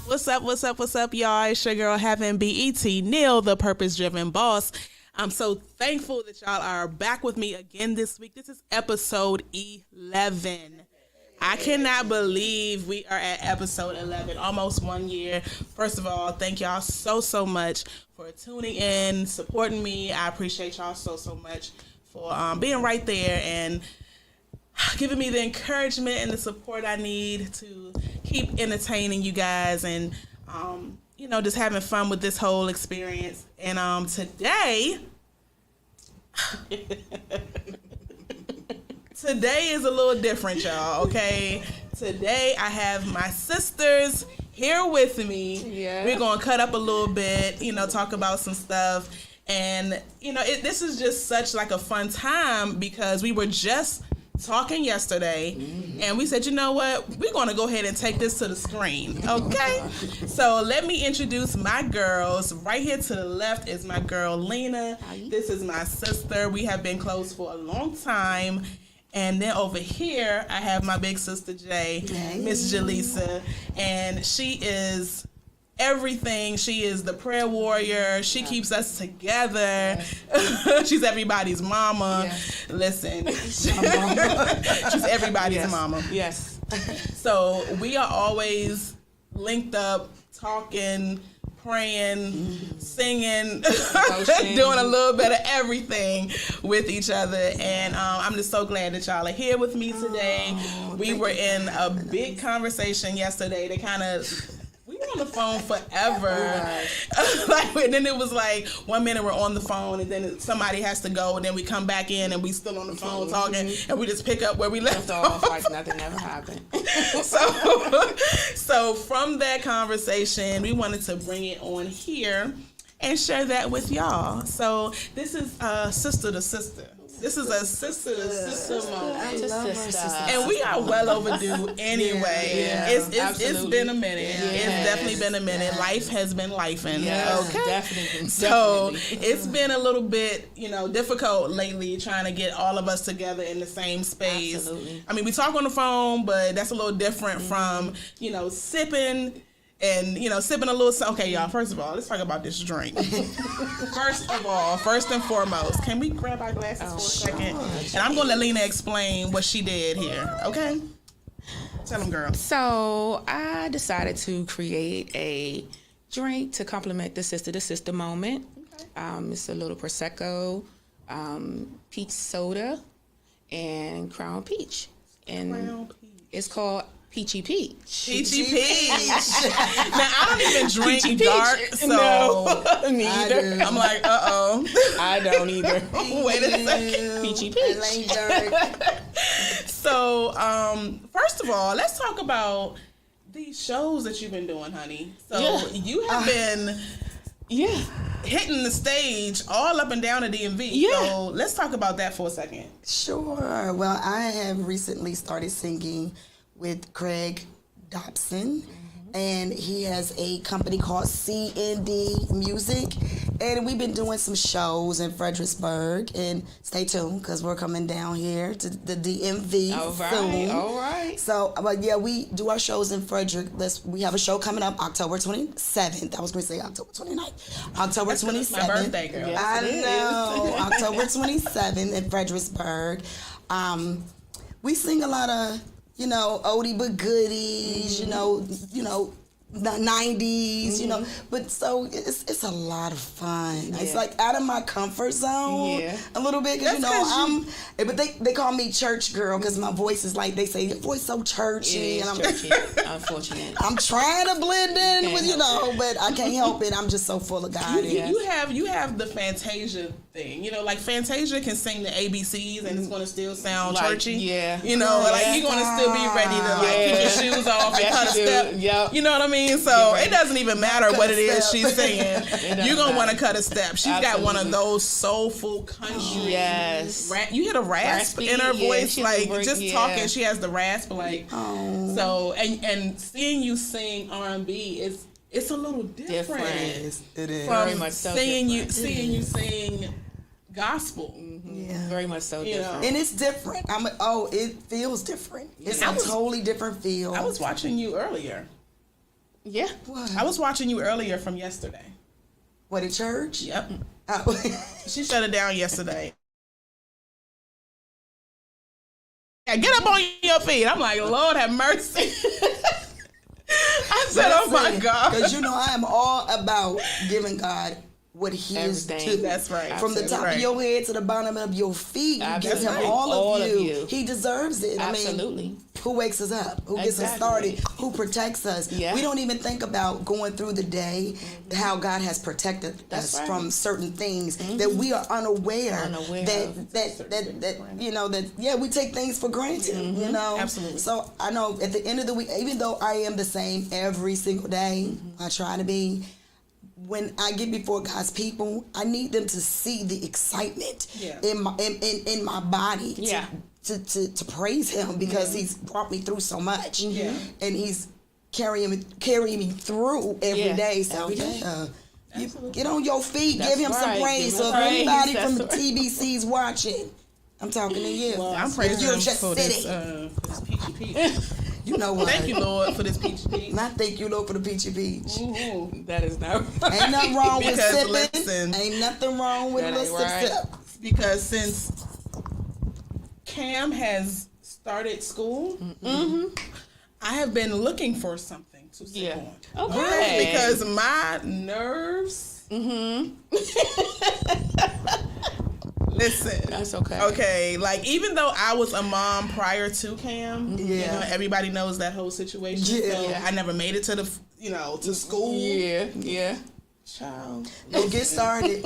What's up, y'all? It's your girl, Having BET, Neil, the purpose-driven boss. I'm so thankful that y'all are back with me again this week. This is episode 11. I cannot believe we are at episode 11, almost 1 year. First of all, thank y'all so much for tuning in, supporting me. I appreciate y'all so much for being right there and giving me the encouragement and the support I need to keep entertaining you guys and, just having fun with this whole experience. And today is a little different, y'all, okay? Today I have my sisters here with me. Yeah. We're going to cut up a little bit, talk about some stuff. And, this is just such like a fun time because we were just talking yesterday, and we said, you know what, we're going to go ahead and take this to the screen, okay? So let me introduce my girls. Right here to the left is my girl Lena. This is my sister. We have been close for a long time. And then over here I have my big sister Jay, Miss Jaleesa, and she is everything. She is the prayer warrior. She keeps us together. She's everybody's mama. Listen, she's everybody's mama. Yes. So we are always linked up, talking, praying, singing, doing a little bit of everying with each other. And I'm just so glad that y'all are here with me today. We were in a big conversation yesterday. We were on the phone forever. And then it was like 1 minute we're on the phone and then somebody has to go and then we come back in and we still on the phone talking and we just pick up where we left off like nothing ever happened. So from that conversation, we wanted to bring it on here and share that with y'all. So this is Sister to Sister. This is a sister to sister moment. And we are well overdue anyway. Yeah, it's been a minute. Yeah. It's definitely been a minute. Yeah. Life has been lifing. Yes, okay. Definitely. So it's been a little bit, difficult lately trying to get all of us together in the same space. Absolutely. I mean, we talk on the phone, but that's a little different from, sipping. And, sipping a little... Okay, y'all, first of all, let's talk about this drink. First and foremost, can we grab our glasses for a second? And I'm going to let Lena explain what she did here, okay? Tell them, girl. So, I decided to create a drink to complement the sister-to-sister moment. Okay. It's a little Prosecco, peach soda, and Crown Peach. And it's called Peachy Peach. Peachy Peach. Now, I don't even drink Peachy dark, Peach. so... No, me either. I'm like, uh-oh. I don't either. Wait a second. Peachy Peach. So, first of all, let's talk about these shows that you've been doing, honey. So, you have been... hitting the stage all up and down the DMV. Yeah. So, let's talk about that for a second. Sure. Well, I have recently started singing with Craig Dobson, and he has a company called CND Music, and we've been doing some shows in Fredericksburg, and stay tuned because we're coming down here to the DMV soon. All right. So, but yeah, we do our shows in Frederick. We have a show coming up October 27th. I was going to say October 29th. October 27th. My birthday, girl. Yes, I know. October 27th in Fredericksburg. We sing a lot of oldie but goodies, the 90s, but so it's a lot of fun. Yeah. It's like out of my comfort zone a little bit because but they call me church girl because my voice is like, they say your voice so churchy, and I'm churchy. Unfortunate. I'm trying to blend in with but I can't help it. I'm just so full of God. You have the Fantasia thing, like Fantasia can sing the ABCs and it's gonna still sound churchy. Yeah. You're gonna still be ready to keep your shoes off and cut a step. Yep. You know what I mean? So it doesn't even matter what it is she's singing. You're going to want to cut a step. She's got one of those soulful country. Yes. You hear the rasp in her voice, talking. She has the rasp, So and seeing you sing R&B it's a little different. It is. From very much so. Seeing you sing gospel. Yeah. Very much so different. And it's different. It feels different. It's a totally different feel. I was watching you earlier. Yeah. What? I was watching you earlier from yesterday. What, at church? Yep. Oh. She shut it down yesterday. Yeah, get up on your feet. I'm like, Lord have mercy. I said, oh my God. Because I am all about giving God what he is due. That's right. From the top of your head to the bottom of your feet, you give him all of you. He deserves it. Absolutely. I mean, who wakes us up? Who gets us started? Who protects us? Yeah. We don't even think about going through the day, how God has protected us from certain things that we are unaware that we take things for granted, Absolutely. So I know at the end of the week, even though I am the same every single day, I try to be. When I get before God's people, I need them to see the excitement in my body to praise him because he's brought me through so much. And he's carrying me through every day. So you get on your feet, give him some praise. So if anybody from the TBC's watching, I'm talking to you. Well, I'm praising him for this peachy peach. You know what? Thank you, Lord, for this peachy peach. Not thank you, Lord, for the peachy peach. That is not right. Ain't nothing wrong with sipping. Listen, ain't nothing wrong with a little sip. Because since Cam has started school, I have been looking for something to sip on. Okay. Because my nerves. Listen. That's okay. Okay, like even though I was a mom prior to Cam, everybody knows that whole situation. So I never made it to the, to school. Yeah. Child. Don't get started.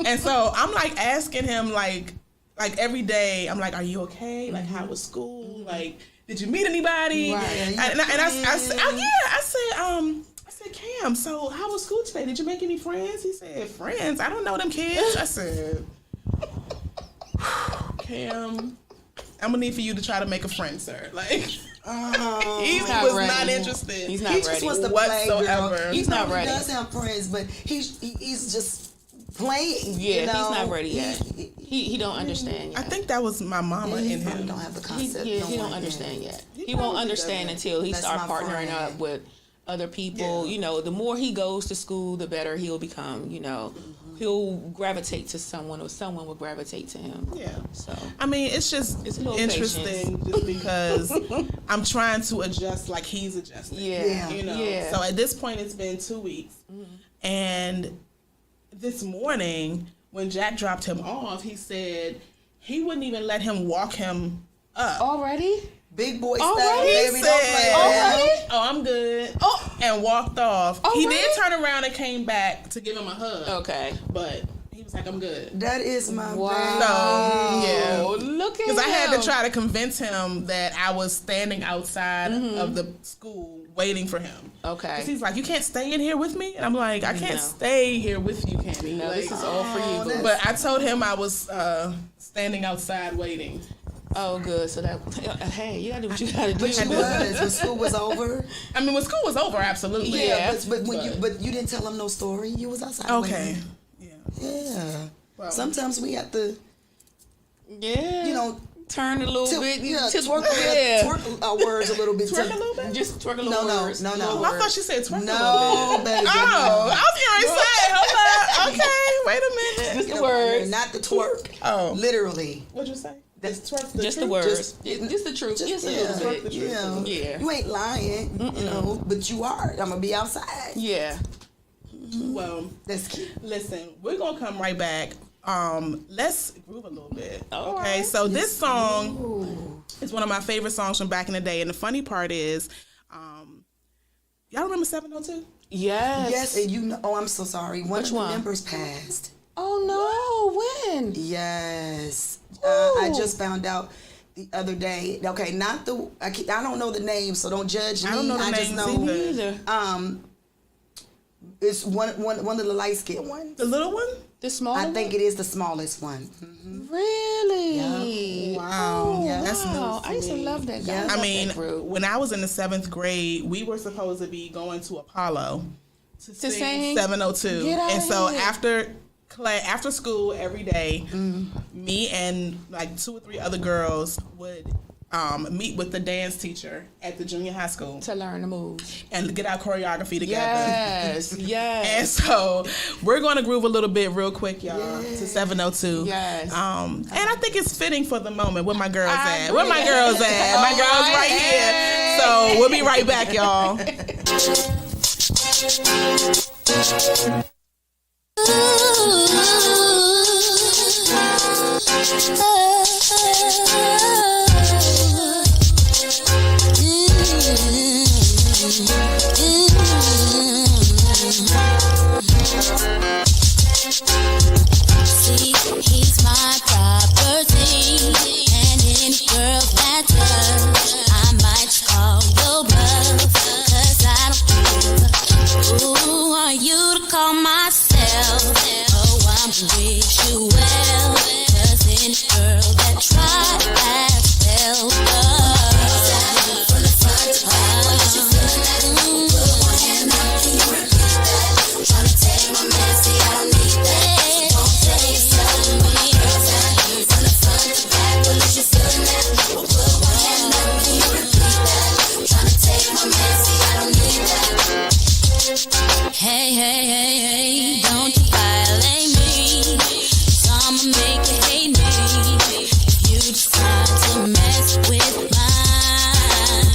And so I'm like asking him like every day, I'm like, are you okay? Like, how was school? Like, did you meet anybody? Right. And I said, Cam, so how was school today? Did you make any friends? He said, friends? I don't know them kids. I said, Cam, I'm gonna need for you to try to make a friend, sir. Like, he was not interested. He's not he ready. just wants to whatsoever. Play, he's not ready. He does have friends, but he's just playing. Yeah, he's not ready yet. He don't understand yet. I think that was my mama in him. Don't have the concept. He don't understand yet. He won't understand until he starts partnering up with other people. The more he goes to school, the better he'll become. He'll gravitate to someone, or someone will gravitate to him. Yeah. So I mean, it's interesting just because I'm trying to adjust like he's adjusting. Yeah. So at this point, it's been 2 weeks, and this morning when Jack dropped him off, he said he wouldn't even let him walk him up. Already? Big boy style, baby. He Don't said, play. oh, I'm good. And walked off. He did turn around and came back to give him a hug. Okay. But he was like, I'm good. That is my wow. So, look at him. Because I had to try to convince him that I was standing outside of the school waiting for him. Okay. Because he's like, you can't stay in here with me? And I'm like, I can't stay here with you, Cammy. No, like, this is all for you. Boo. But I told him I was standing outside waiting. Oh, good. So that, hey, you gotta do what you gotta do. But you was when school was over. I mean, when school was over, absolutely. Yeah, but you didn't tell them no story. You was outside. Okay. Waiting. Yeah. Well, sometimes we have to. Yeah. Turn a little bit. Twerk our words a little bit. Twerk a little bit. Just twerk a little words. No. I thought she said twerk a little bit. No, baby. Oh, I was going to say, hold up. Okay, wait a minute. Just the words, not the twerk. Oh, literally. What'd you say? Just the words. Just the truth. Just a little bit. Yeah. You ain't lying, but you are. I'm gonna be outside. Yeah. Well, that's cute. Listen, we're gonna come right back. Let's groove a little bit. Okay, right. so this song is one of my favorite songs from back in the day, and the funny part is, y'all remember 702? Yes. Yes, and I'm so sorry. Which one? Members passed. Oh no! When? Yes. I just found out the other day. Okay, I don't know the name, so don't judge me. I don't know the names either. It's one of the light skinned ones. The little one? The small I think it is the smallest one. Mm-hmm. Really? Yep. Wow. Yeah. That's news. I used to love that guy. I mean, when I was in the 7th grade, we were supposed to be going to Apollo to sing 702. And so after class after school every day. Me and like 2 or 3 other girls would meet with the dance teacher at the junior high school to learn the moves and get our choreography together. Yes, yes. And so we're going to groove a little bit real quick, y'all, to 702. Yes. And I think it's fitting for the moment. Where my girls at? Where my girls at? My girls right here. So we'll be right back, y'all. See, he's my property, and any girl that does, I might call your bluff, 'cause I don't give. Who are you to call myself? Oh, I'm wish you well, 'cause any girl that tries has failed us. From the front to back, you feeling that? Put one hand up, can you repeat that? Tryna take my man, see I don't need that. Don't tell yourself to me. From the front to back, well, is you feeling that? Put one hand up, can you repeat that? Tryna take my man, see I don't need that. Hey, hey, hey, hey, don't you violate me. I'ma make you hate me. If you decide to mess with mine,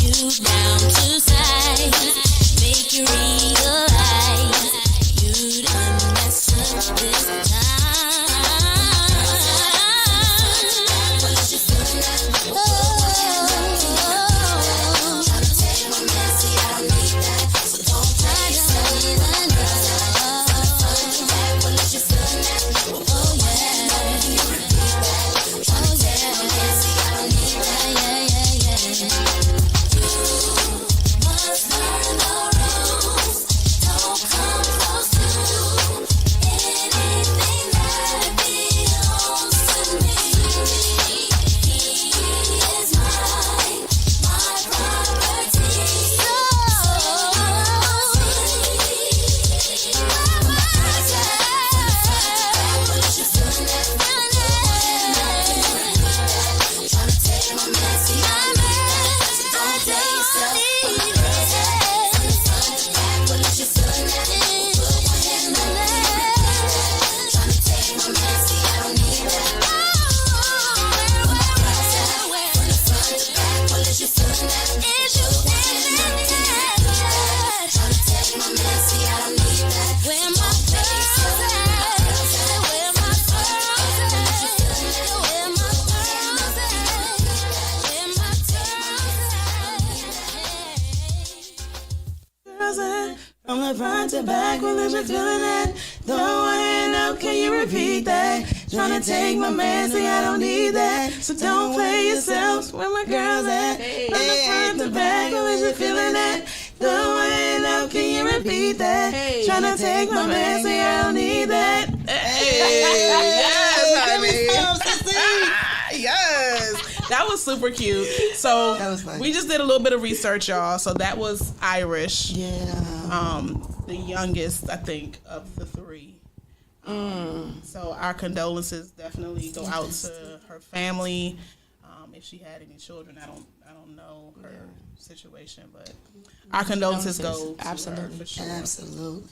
you down to size, make you realize you done messed up this time. What you feeling that? Tryna take my man, see I don't need that. So don't try to sell me that. What you feeling that? Oh yeah, can you repeat that? Tryna take my man, see I don't need that. Yeah, yeah, yeah. You must learn the rules. Don't come close to anything that belongs to me. He is my property. So what you feeling that? Tryna take my man, see I don't need that. So don't tell yourself. From the front to back, what you feeling that? Put one hand up, can you repeat that? Tryna take my man, see I don't need that. From the front to back, what you feeling that? Put one hand up, can you repeat that? Tryna take my man, see I don't need that. Where my girls at? Where my girls at? What you feeling that? Where my girls at? Where my girls at? From the front to back, well, if you're feeling that, throw a hand up, can you repeat that? Tryna take my man, say I don't need that. So don't play yourself, where my girls at? From the front to back, well, if you're feeling that, throw a hand up, can you repeat that? Tryna take my man, say I don't need that. Yes. That was super cute. So That was fun. we just did a little bit of research, y'all. So that was Irish. Yeah. The youngest, I think, of the 3. So our condolences definitely go out to her family. If she had any children, I don't know her situation, but our condolences go to Absolutely. her for sure. Absolutely.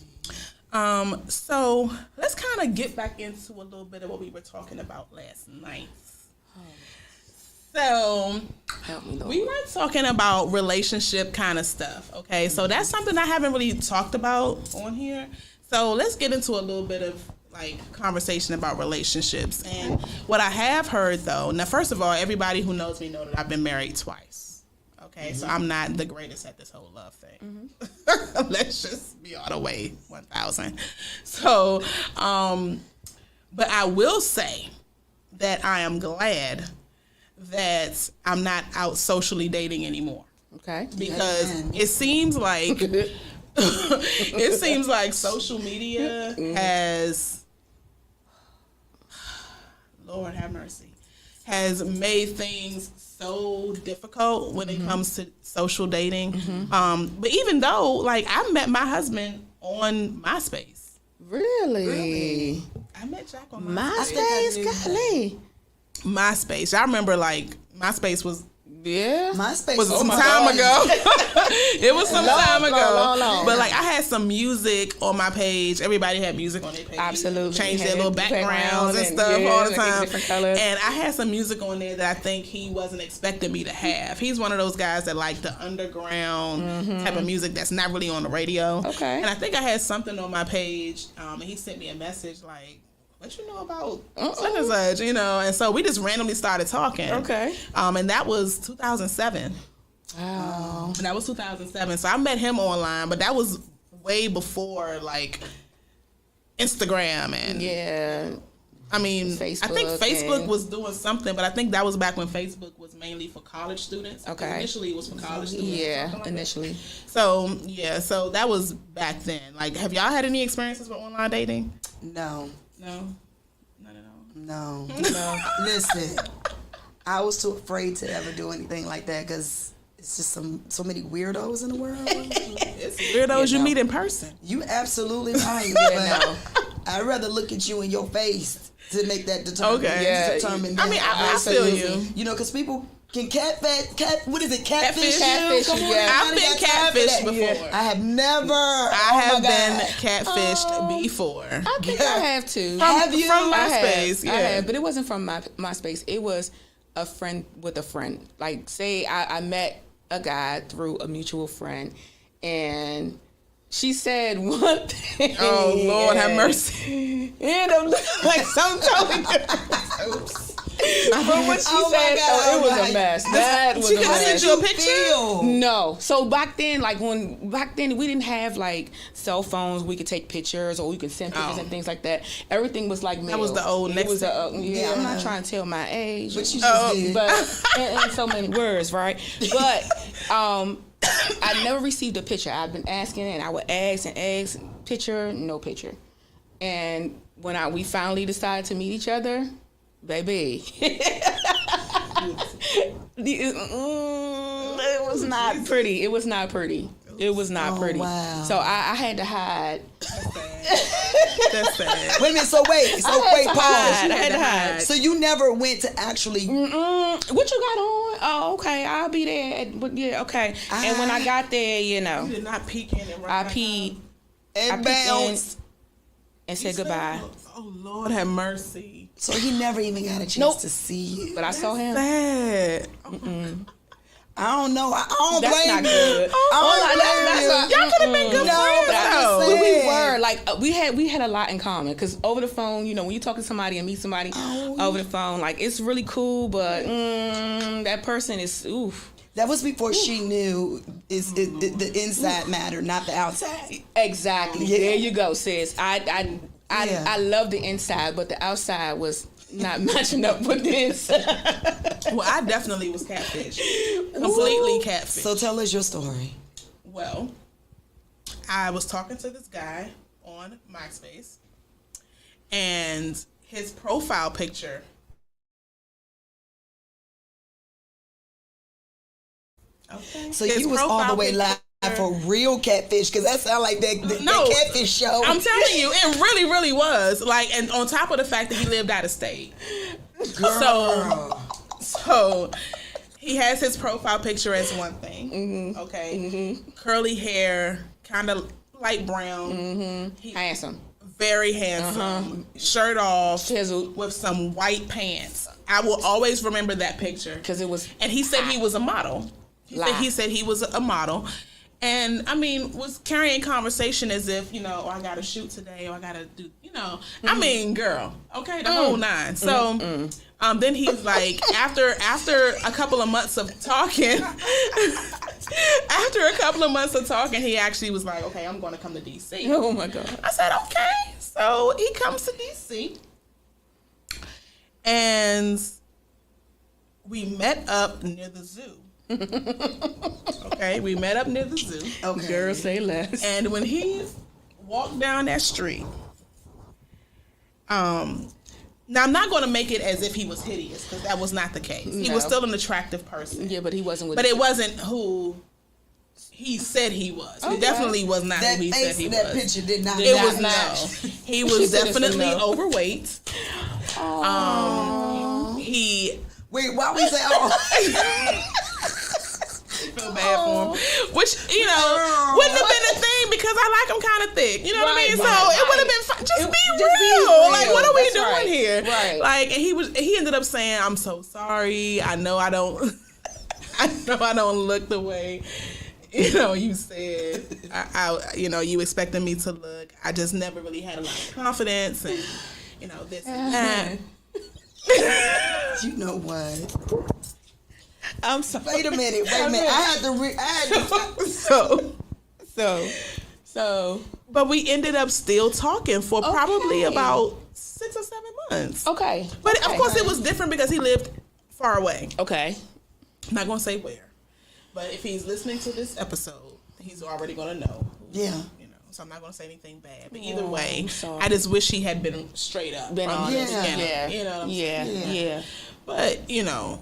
So let's kind of get back into a little bit of what we were talking about last night. So Help me, Lord. we were talking about relationship kind of stuff. Okay, so that's something I haven't really talked about on here. So let's get into a little bit of like conversation about relationships. And what I have heard though, now first of all, everybody who knows me know that I've been married twice. Okay, so I'm not the greatest at this whole love thing. Let's just be all the way 1,000. So, but I will say that I am glad that I'm not out socially dating anymore. Okay. Because it seems like social media has, Lord have mercy, has made things so difficult when it comes to social dating. But even though, like, I met my husband on MySpace. Really? I met Jack on MySpace, golly. MySpace. I remember like MySpace was MySpace was some time ago. It was some time ago. Long. But like I had some music on my page. Everybody had music on their page. Absolutely. Changed their little backgrounds and stuff all the time. Different colors. And I had some music on there that I think he wasn't expecting me to have. He's one of those guys that like the underground type of music that's not really on the radio. Okay. And I think I had something on my page, and he sent me a message like, what you know about such and such, you know? And so we just randomly started talking. Okay. And that was 2007. Wow. And that was 2007. So I met him online, but that was way before like Instagram and I mean, Facebook, I think Facebook was doing something, but I think that was back when Facebook was mainly for college students. Okay. Initially, it was for college students. Yeah, like initially. That. So that was back then. Like, have y'all had any experiences with online dating? No. No, not at all. No. Listen, I was too afraid to ever do anything like that because it's just so many weirdos in the world. It's weirdos you meet in person. You absolutely right. But I'd rather look at you in your face to make that determination. Okay. Yeah. I mean, I feel you. You know, because people can catfish you. Catfish Come on, yeah. I've been catfished before. I have never. I have been catfished before. I think I have too. Have you? From I MySpace, have, I have, but it wasn't from MySpace. It was a friend with a friend. Like, say I met a guy through a mutual friend, and she said one thing. Oh, Lord have mercy. And I'm like something totally different. Oops. From what she said, it was a mess. That was a How did mess. you a picture? No. So back then we didn't have like cell phones. We could take pictures or we could send pictures and things like that. Everything was like mail. That was the old It was next I'm not trying to tell my age. But you just did. But in so many words, right? But I never received a picture. I've been asking, and I would ask, picture, no picture. And when we finally decided to meet each other, baby, it was not pretty. It was not pretty. It was not pretty. Wow. So I had to hide. That's sad. Wait a minute. So wait. Pause. I had to hide. So you never went to actually. What you got on? Oh, okay. I'll be there. Yeah, okay. And when I got there, You did not peek in and I peed. And bounce. And said goodbye. Oh, Lord have mercy. So he never even got a chance to see you. But I saw him. Sad. I don't know. I don't That's blame not you. good. Y'all could have been good friends, though. We were like we had a lot in common because over the phone, you know, when you talk to somebody and meet somebody over the phone, like it's really cool, but that person is oof. That was before she knew the inside matter, not the outside. Exactly. Yeah. There you go, sis. I love the inside, but the outside was not matching up with the inside. Well, I definitely was catfish. Completely catfish. So tell us your story. Well, I was talking to this guy on MySpace, and his profile picture. Okay. So His you was all the way live for real catfish, because that sound like that catfish show. I'm telling you, it really, really was. Like, and on top of the fact that he lived out of state. Girl. So he has his profile picture as one thing. Okay. Curly hair, kind of light brown. Handsome. Very handsome. Shirt off. Chiseled. With some white pants. I will always remember that picture. Because it was. And he said he was a model. He said he was a model. And, I mean, was carrying conversation as if, you know, I got to shoot today or I got to do, you know. I mean, girl, okay, the whole nine. So then he's like, after a couple of months of talking, he actually was like, okay, I'm going to come to D.C. Oh, my God. I said, okay. So he comes to D.C. And we met up near the zoo. Okay, we met up near the zoo. Okay. Girl, say less. And when he walked down that street, now I'm not going to make it as if he was hideous, because that was not the case. He was still an attractive person. Yeah, but he wasn't with. But it wasn't who he said he was. He definitely was not that who he face said he in that was. picture did not. It not was match. no. He was definitely overweight. He. Wait, why we say? Oh, feel bad for him. Which, you know, wouldn't have been a thing because I like him kind of thick. You know what I mean? So it would have been fun. Just be real. Like, what are we doing here? Right. Like, and he ended up saying, "I'm so sorry. I know I don't. I know I don't look the way, you know, you said. You know, you expected me to look. I just never really had a lot of confidence, and you know, this and that." you know what? I'm sorry. Wait a minute. I had to. So. But we ended up still talking for probably about 6 or 7 months. Okay. But of course it was different because he lived far away. Okay. I'm not gonna say where, but if he's listening to this episode, he's already gonna know. Yeah. You know, so I'm not gonna say anything bad. But either way, sorry. I just wish he had been straight up from the beginning. Yeah. You know what I'm saying? Yeah. But you know,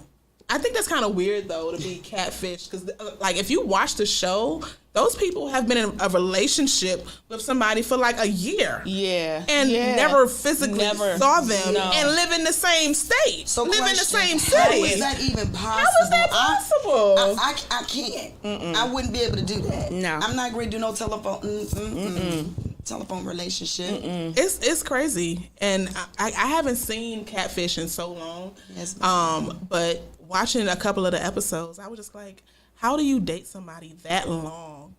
I think that's kind of weird though to be catfished because, like, if you watch the show, those people have been in a relationship with somebody for like a year. Yeah. And never physically saw them and live in the same state. So live in the same How city. is that even possible? How is that possible? I can't. I wouldn't be able to do that. No. I'm not going to do no telephone. Telephone relationship. It's crazy, and I haven't seen Catfish in so long. Yes. But watching a couple of the episodes, I was just like, how do you date somebody that long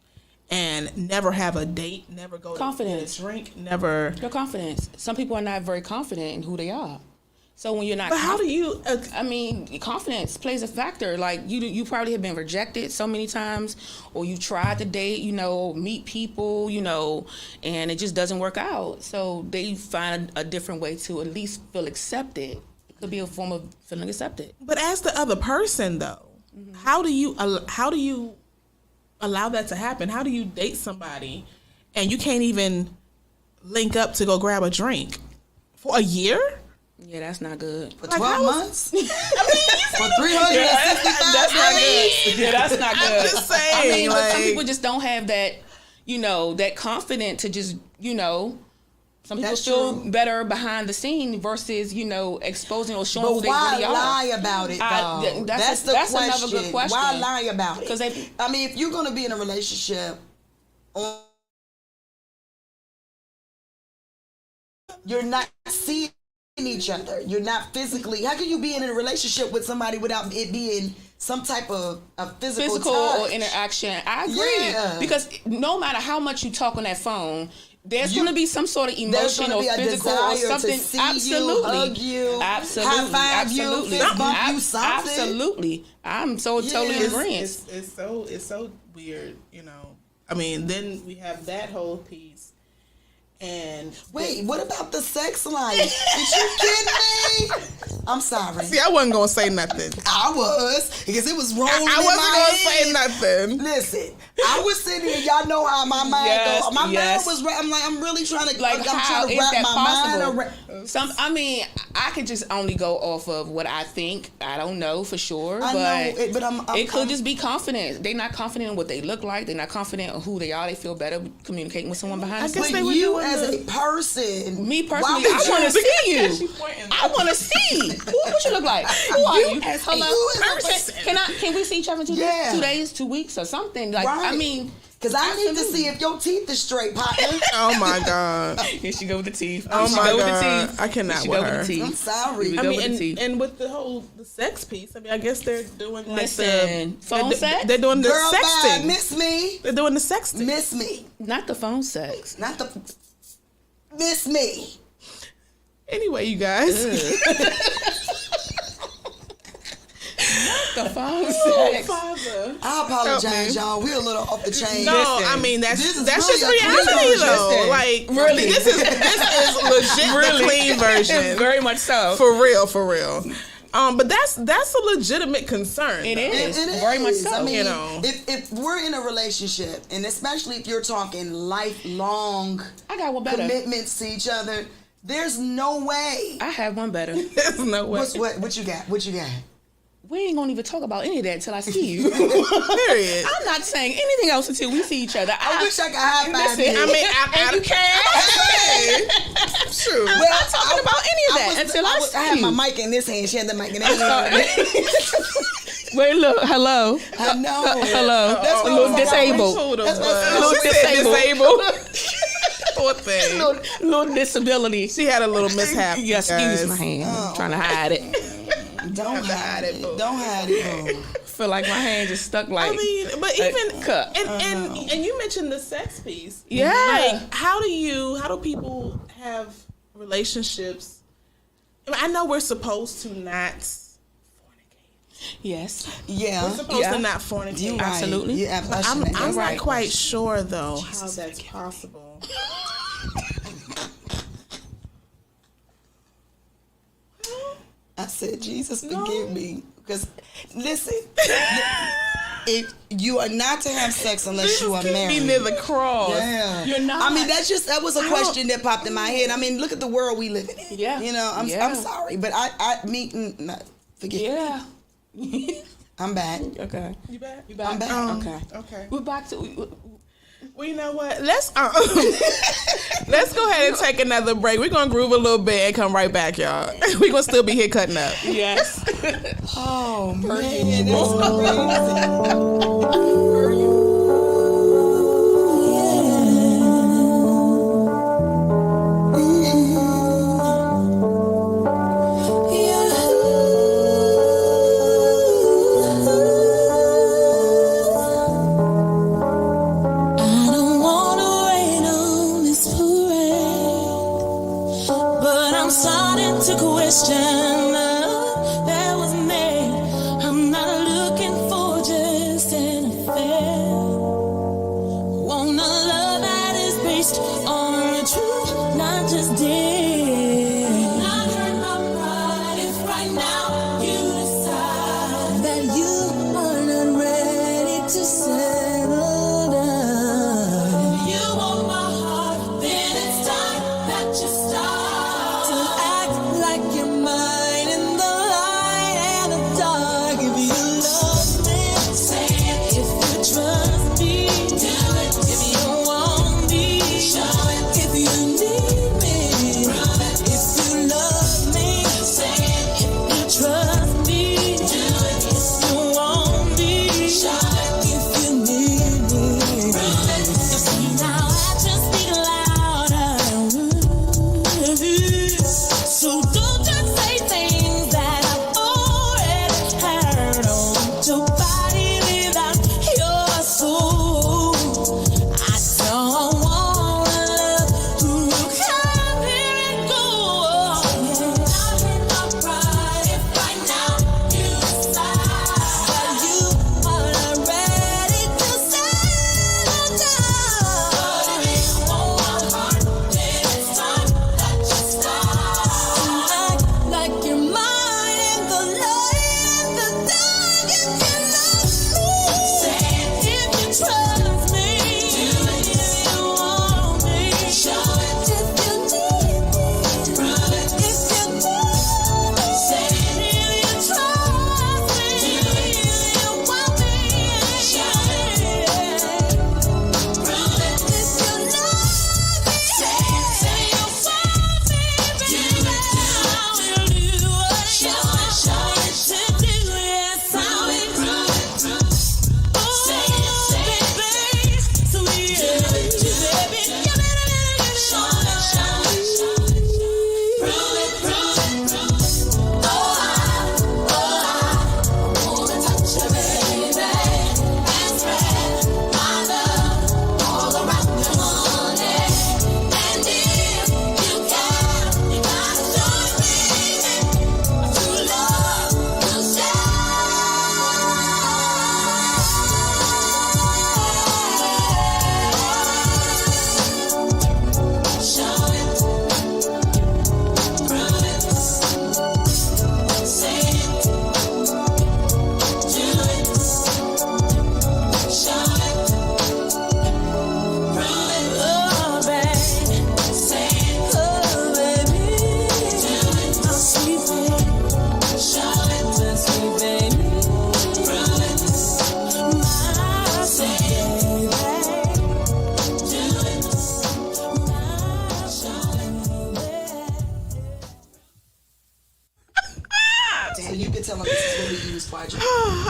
and never have a date, never go to get a drink, never? Your confidence. Some people are not very confident in who they are. So when you're not, But how do you? I mean, confidence plays a factor. Like you probably have been rejected so many times, or you tried to date, you know, meet people, you know, and it just doesn't work out. So they find a different way to at least feel accepted. It could be a form of feeling accepted. But as the other person, though, how do you allow that to happen? How do you date somebody and you can't even link up to go grab a drink for a year? Yeah, that's not good. For 12 months? For 365 That's not good. Yeah, that's not good. I'm just saying. I mean, but some like, people just don't have that, you know, that confidence to just, you know, some people That's feel true. better behind the scene versus, you know, exposing or showing But who they why really are. lie about it, though? That's that's another good question. Why lie about it? 'Cause I mean, if you're going to be in a relationship, you're not seeing each other. You're not physically. How can you be in a relationship with somebody without it being some type of a physical touch? or interaction? I agree. Yeah. Because no matter how much you talk on that phone, there's going to be some sort of There's emotion going to or be a physical desire or something. to see Absolutely. you, hug you, Absolutely. high five you, Absolutely. fist bump you, something. Absolutely. I'm so totally in agreement. it's so weird, you know. I mean, then we have that whole piece. And wait, what about the sex life? Did you kidding me? I'm sorry. See, I wasn't gonna say nothing. I was, because it was rolling. I wasn't gonna say nothing. Listen, I was sitting here. Y'all know how my mind goes. My mind was. I'm like, I'm really trying to. Like, I'm how trying to is wrap that my possible? mind around. I mean, I could just only go off of what I think. I don't know for sure, I but know it, but it could just be confidence. They're not confident in what they look like. They're not confident in who they are. They feel better communicating with someone behind the guess scenes. they But were you doing as the- a person, Me why personally, would I want to see you. pointing. I want to see. What you look like? Who are you? as Hello. you as a person. Can we see each other in 2 days? Yeah. 2 days, 2 weeks, or something? Like, Right. I mean, because I need to absolutely. see if your teeth is straight, partner. Oh my god. Here she go with the teeth. Oh She my go with the god. teeth. I cannot Here she with go her. with the teeth. I'm sorry. Here I we go mean, with the teeth. and with the sex piece, I mean, I guess they're doing like Listen, phone sex? They're doing the Girl, bye, sexting. miss me, They're doing the sexting. miss me, Not the phone sex. not the miss me. Anyway, you guys. The phone Oh, sex. Father. I apologize, Help me. y'all. We're a little off the chain. No, Listen, I mean that's this is just really a clean reality version. though. Listen, Like really. this is legit the clean version. Very much so. For real. But that's a legitimate concern. It though. is. It Very much is. so. I mean, You know. if we're in a relationship, and especially if you're talking lifelong I got one better. commitments to each other, there's no way. I have one better. There's no way. What you got? What you got? we ain't gonna even talk about any of that until I see you. Period. I'm not saying anything else until we see each other. I wish I could high five Listen, you. I mean, and you can. True. I'm not talking about any of that until I see I had you. my mic in this hand. She had the mic in that hand. Wait, look, hello. I know. Hello. That's what a little I was disabled. That's what A little She said disabled. Poor thing. little disability. She had a little mishap. Yeah, excuse guys. my hand. I'm trying to hide it. Don't hide it. boo. Don't hide it. Boo. Feel like my hand just stuck like. I mean, but a even cup. and you mentioned the sex piece. Yeah. Like, how do people have relationships? I know we're supposed to not fornicate. Yes. Yeah. We're supposed to not fornicate. You right. Absolutely. Yeah, I'm not right. quite sure though how that's possible. I said, Jesus, forgive me. Because, listen, if you are not to have sex unless you are Be married. near the cross. Yeah. You're not. I mean, that was a question that popped in my head. I mean, look at the world we live in. Yeah. You know, I'm sorry, but forget. Yeah. I'm back. Okay. You back? You back? I'm back. Okay. Okay. We're back to. Well, you know what? Let's go ahead and take another break. We're gonna groove a little bit and come right back, y'all. We're gonna still be here cutting up. Yes. Oh, man. That's crazy. To question that was made. I'm not looking for just an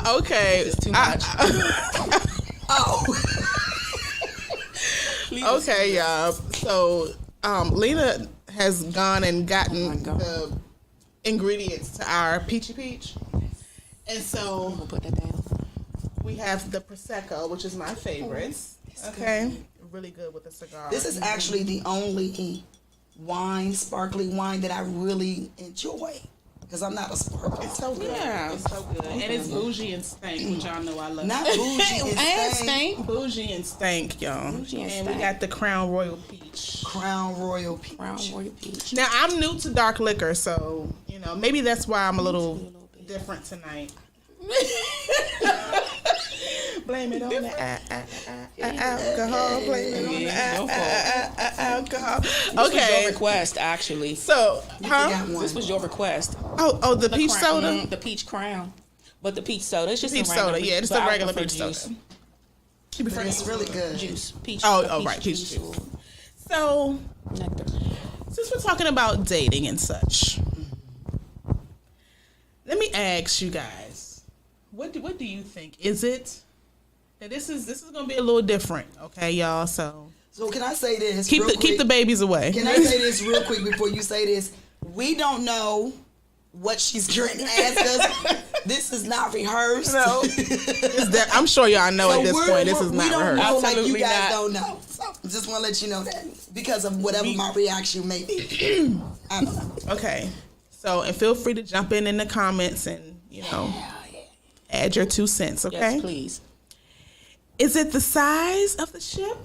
Okay. It's too much. Oh. Okay, y'all. So, Lena has gone and gotten the ingredients to our peachy peach. And so We'll put that down. we have the Prosecco, which is my favorite. Okay. Really good with a cigar. This is actually the only wine, sparkling wine that I really enjoy. Because I'm not a sparkler. It's so good. Yeah. It's so good. And it's bougie and stank, which y'all know I love. Not bougie and And stank. stank. Bougie and stank, y'all. Bougie and And we stank. got the Crown Royal Peach. Crown Royal Peach. Brown Royal Peach. Now, I'm new to dark liquor, so, maybe that's why I'm a little different tonight. Blame it on the alcohol. Blame it on the alcohol. This was your Okay. request, actually. So, got one. This was your request. Oh, the peach Crown- soda? The peach crown. But the peach soda, it's just Peach a regular soda, yeah, it's but the I regular prefer peach juice. soda. But it's really good. Juice. Peach. Oh, a right, peach juice. or So, nectar. since we're talking about dating and such, let me ask you guys, what do you think? Is it that this is gonna be a little different, okay, y'all? So So can I say this? keep real the quick? babies away. Can I say this real quick before you say this? We don't know what she's going to ask us. This is not rehearsed. No. I'm sure y'all know at this point this is we not don't rehearsed. know like you Absolutely guys not. don't know. So just want to let you know that because of whatever my reaction may be. I don't know. Okay. So, and feel free to jump in the comments and, add your 2 cents, okay? Yes, please. Is it the size of the ship?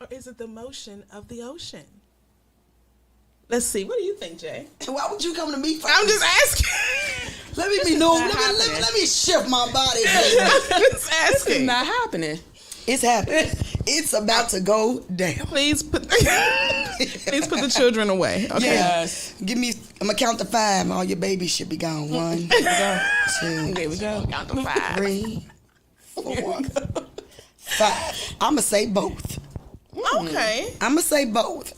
Or is it the motion of the ocean? Let's see. What do you think, Jay? Why would you come to me first? I'm just asking. Let me be known. Let me shift my body. Just asking. Not happening. It's happening. It's about to go down. Please put the children away. Okay. Yes. Give me. I'm gonna count to 5. All your babies should be gone. 1, 2, There we go. Count to 5. 3, 4, 5. I'm gonna say both. Okay. I'm gonna say both.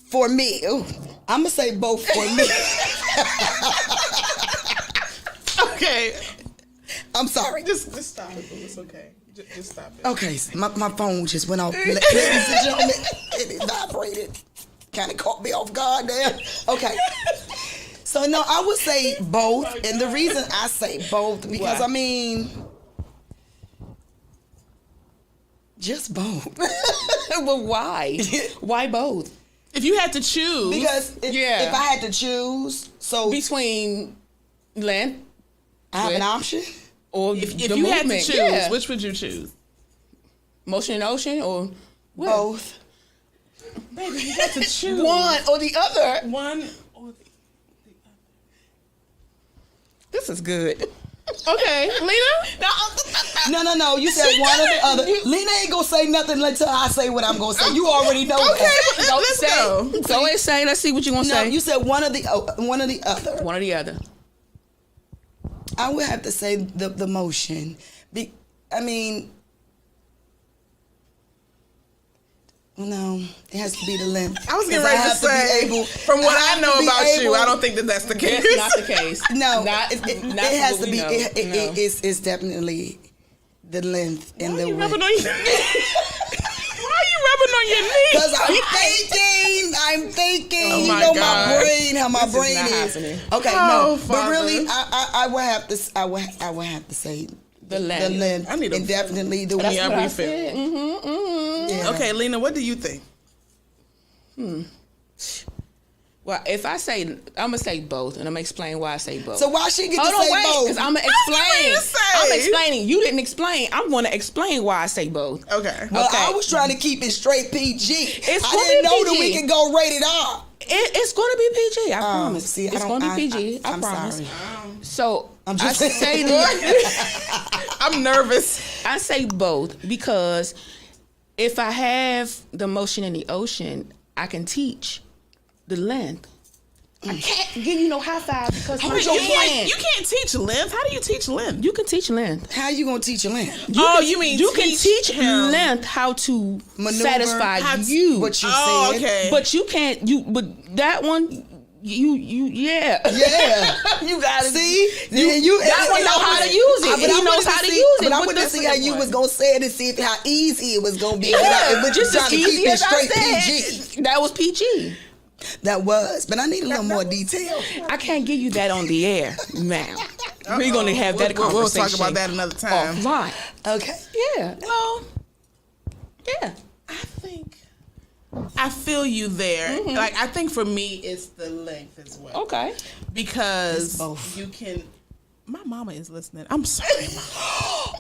For me. Ooh, I'm gonna say both for me. Okay. I'm sorry. Just stop it. It's okay. Just stop it. Okay, so my phone just went off. Ladies and gentlemen, it vibrated. Kind of caught me off guard there. Okay. So, no, I would say both. And the reason I say both, because, Why? I mean, just both. Well, why? Why both? If you had to choose, Because Yeah. if I had to choose, so Between length I have an option. or if the you had to movement. choose, Yeah. which would you choose? Motion in the ocean or what? Both. Baby, you got to choose One or the other. one or the This is good. Okay, Lena? No. You said one or the other. Lena ain't gonna say nothing until I say what I'm gonna say. You already know that. Let's go. Go and say. Let's see what you're gonna No, say. you said one or the other. One or the other. I would have to say the motion. I mean, no, it has to be the length. I was getting 'Cause ready to have say, be able, from what I have know to be about you, able- I don't think that's the case. That's not the case. No, Not, it not has what to we be. know. No. It's definitely the length and Why the are you width. rubbing on your Why are you rubbing on your knee? Because I'm thinking. Oh you my know God. my brain, how my This is brain not is. happening. Okay, Oh, no, but Father. really, I would have to. I would have to say The length. the length, I need a- and definitely the That's width. Yeah, what I refill. said. Yeah. Okay, Lena, what do you think? Well, if I say, I'm gonna say both, and I'm gonna explain why I say both. So why she get Hold to on, say wait, both? because I'm gonna you explain. mean to say? I'm explaining. You didn't explain. I'm gonna explain why I say both. Okay. Well, Okay. I was trying to keep it straight PG. It's I gonna didn't be know that PG. we could go rated R. It's gonna be PG. I promise. See, it's gonna be PG. I I'm promise. sorry. So I'm I just say I'm nervous. I say both because if I have the motion in the ocean, I can teach the length. I can't give you no high five because Wait, what's you your plan? can't teach length. How do you teach length? You can teach length. How you gonna teach a length? You mean you can teach him. length how to Maneuver, satisfy how to- you. What you Oh, said. okay. But you can't. But that one, yeah. You gotta see. You gotta know how to use it. He knows how to use it. But I wanted to see how you was gonna say it and see how easy it was gonna be. But just as easy as I PG. said. That was PG. That was, but I need a little more detail. I can't give you that on the air now. We're gonna have that conversation. We'll talk about that another time. Offline. Okay. Yeah. Well, Yeah. I feel you there. Like, I think for me, it's the length as well. Okay. Because both. you can. My mama is listening. I'm sorry, Mama.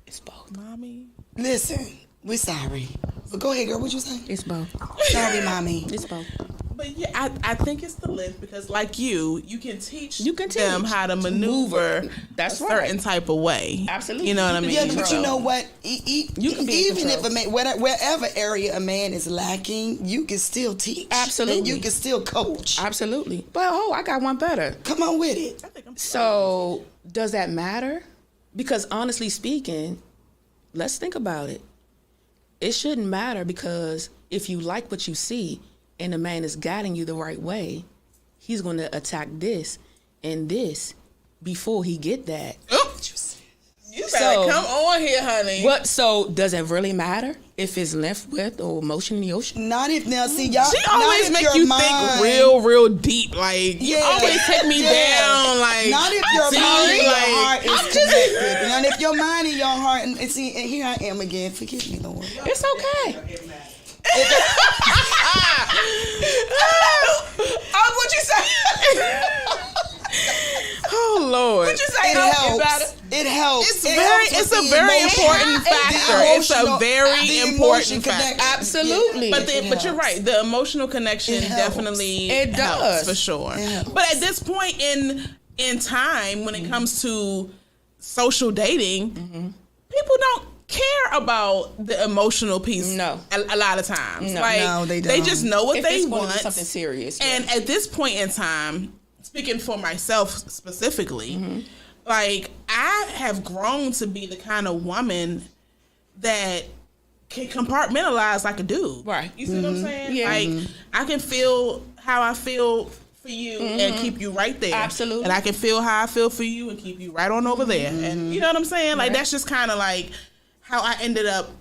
It's both. Mommy. Listen, we're sorry. But go ahead, girl. What you say? It's both. Sorry, mommy. It's both. But yeah, I think it's the length because, like you can teach them how to maneuver That's a certain right. type of way. Absolutely. You know what I mean? Yeah, but you know what? You can be in even if control. a man, wherever area a man is lacking, you can still teach. Absolutely. And you can still coach. Absolutely. But I got one better. Come on with it. So does that matter? Because honestly speaking, let's think about it. It shouldn't matter because if you like what you see and the man is guiding you the right way, he's going to attack this and this before he get that. You better come on here, honey. What? So does it really matter if it's length, width, or motion in the ocean? Not if now see y'all. She always make you think real deep. Like you always take me down. Like not if your mind and your heart is I'm connected. Not if your mind and your heart and see. And here I am again. Forgive me, Lord. It's okay. What'd you say? Oh Lord! What you say? It helps. It helps. It's a very important factor. It's a very important factor. Absolutely. But you're right. The emotional connection definitely helps for sure. But at this point in time, when it comes to social dating, people don't care about the emotional piece. No, a lot of times. No, they don't. They just know what if they it's going want. to be something serious. And at this point in time, speaking for myself specifically, like I have grown to be the kind of woman that can compartmentalize like a dude. Right. You see what I'm saying? Yeah. Like I can feel how I feel for you and keep you right there. Absolutely. And I can feel how I feel for you and keep you right on over there. And you know what I'm saying? Like that's just kind of like how I ended up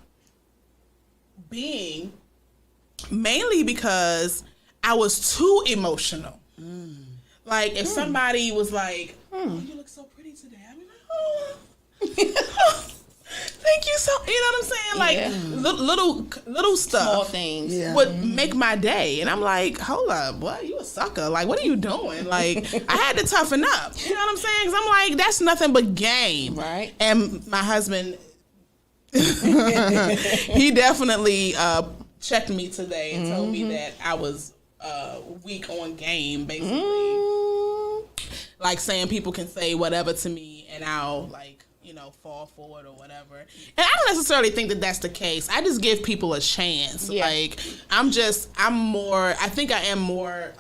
being, mainly because I was too emotional. Like if somebody was like, "Oh, you look so pretty today," I'd be like, "Oh, thank you so." You know what I'm saying? Like little stuff, small things would make my day, and I'm like, "Hold up, what? You a sucker? Like, what are you doing?" Like I had to toughen up. You know what I'm saying? Because I'm like, that's nothing but game, right? And my husband, he definitely checked me today and told me that I was weak on game, basically. Like saying people can say whatever to me and I'll like, fall for it or whatever. And I don't necessarily think that that's the case. I just give people a chance. Yeah. Like I think I am more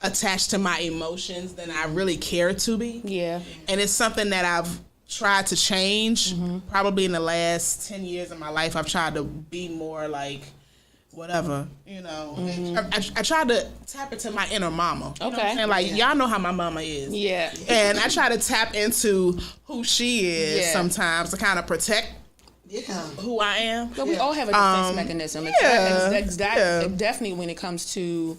attached to my emotions than I really care to be. Yeah. And it's something that I've tried to change. Probably in the last 10 years of my life, I've tried to be more like whatever, I tried to tap into my inner mama. You know what I'm saying? Like y'all know how my mama is. Yeah. And I try to tap into who she is sometimes to kind of protect who I am. But we all have a defense mechanism. Definitely when it comes to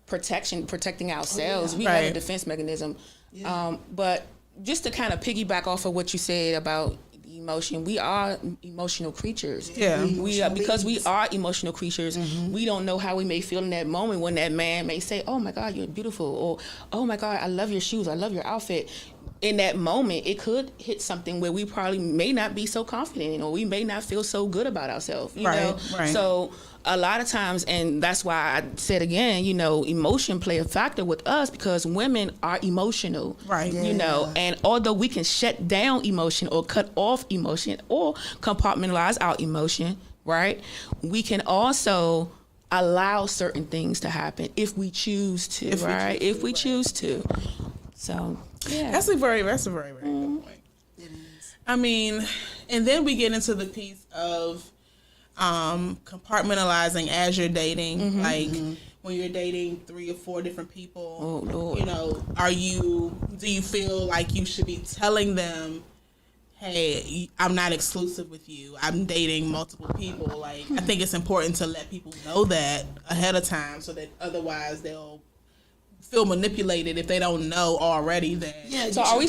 protecting ourselves, we have a defense mechanism. But just to kind of piggyback off of what you said about emotion, we are emotional creatures. Because we are emotional creatures, we don't know how we may feel in that moment when that man may say, "Oh my God, you're beautiful," or "Oh my God, I love your shoes, I love your outfit." In that moment, it could hit something where we probably may not be so confident, or we may not feel so good about ourselves. You know? Right. So a lot of times, and that's why I said again, emotion play a factor with us because women are emotional. Right. And although we can shut down emotion or cut off emotion or compartmentalize our emotion, right, we can also allow certain things to happen if we choose to, if we choose to. So, yeah. That's a very, very good point. It is. I mean, and then we get into the piece of compartmentalizing as you're dating. Like when you're dating 3 or 4 different people? Oh, Lord. You know, do you feel like you should be telling them, hey, I'm not exclusive with you, I'm dating multiple people? Like, I think it's important to let people know that ahead of time, so that otherwise they'll feel manipulated if they don't know already. That Yeah. So are we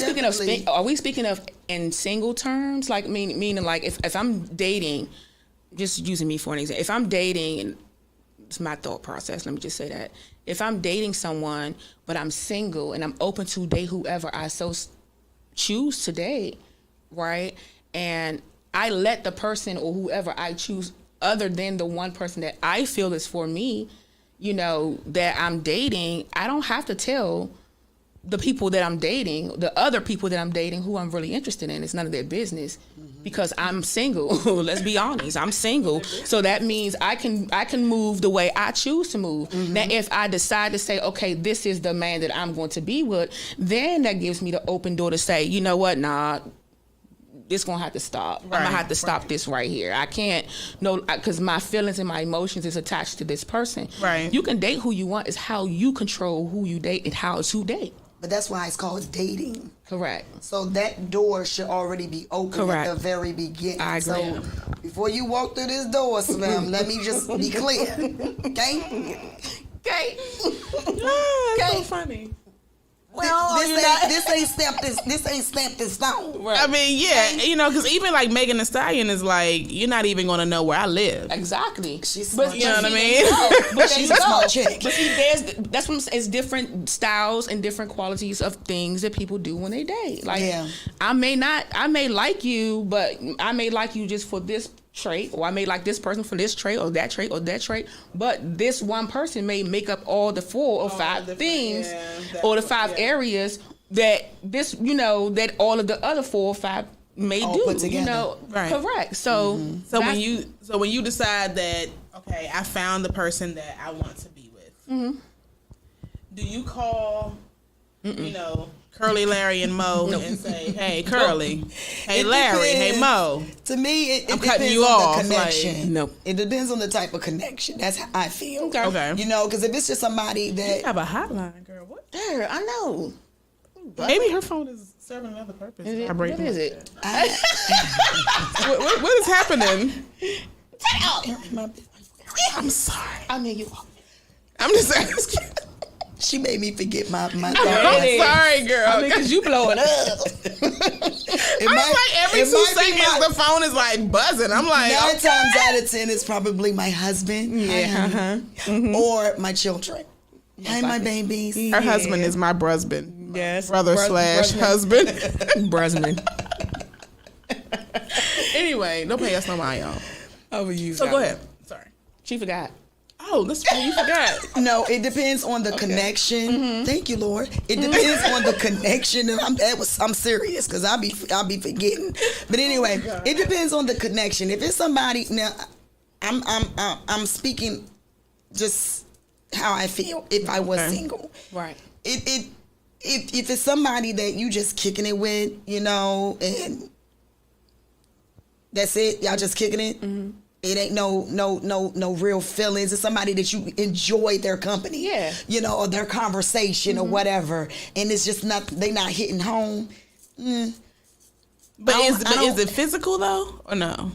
speaking of in single terms? Like meaning like if I'm dating, just using me for an example, if I'm dating, and it's my thought process, let me just say that. If I'm dating someone but I'm single and I'm open to date whoever I so choose to date, right? And I let the person or whoever I choose, other than the one person that I feel is for me, you know, that I'm dating, I don't have to tell the people that I'm dating, the other people that I'm dating, who I'm really interested in. It's none of their business, because I'm single. Let's be honest, I'm single. So that means I can move the way I choose to move. Now, if I decide to say, okay, this is the man that I'm going to be with, then that gives me the open door to say, you know what, nah, this gonna have to stop. I'm gonna have to stop this right here. I can't, because my feelings and my emotions is attached to this person. Right. You can date who you want. It's how you control who you date and how to date. But that's why it's called dating. Correct. So that door should already be open at the very beginning. I agree. So before you walk through this door, Slim, let me just be clear. Okay? Okay? That's so funny. Well, this ain't stamped in stone. Right. I mean, yeah, you know, because even like Megan Thee Stallion is like, you're not even gonna know where I live. Exactly. She's But smart. You know what I mean? But She's a smart chick. But see, that's what it's different styles and different qualities of things that people do when they date. Like, Yeah. I may like you, but I may like you just for this trait, or I may like this person for this trait or that trait or that trait, but this one person may make up all the 4 or 5 things, or the 5 areas that this, you know, that all of the other 4 or 5 may all do. put together. You know, Right. correct. So, So when you decide that, okay, I found the person that I want to be with, do you call, you know, Curly, Larry, and Mo and say, hey, Curly, hey, Larry, hey, Mo? To me, it I'm cutting depends you on off, the connection. like, no. It depends on the type of connection. That's how I feel. Okay. You know, because if it's just somebody that You have a hotline, girl. What? There, I know. Maybe her phone is serving another purpose. What is it? What is happening? I'm sorry. I mean, you. I'm just asking. She made me forget my I'm thought. sorry, girl. Because you blowing up. It I'm might- like every it 2 might be seconds the phone is like buzzing. I'm like, 9 okay. times out of 10, it's probably my husband, or my children. Hi, my babies. Her husband is my brusband. Yes. Brother slash husband. Brusman. Anyway, don't pay us no mind, y'all. Over you. So go ahead. Sorry. She forgot. Oh, that's what you forgot. No, it depends on the connection. Thank you, Lord. It depends on the connection. And I'm serious because I'll be forgetting. But anyway, it depends on the connection. If it's somebody, now I'm speaking just how I feel if I was single. Right. If it's somebody that you just kicking it with, you know, and that's it, y'all just kicking it. It ain't no real feelings. It's somebody that you enjoy their company, Yeah. you know, or their conversation or whatever, and it's just not, they not hitting home. But is it physical though, or no?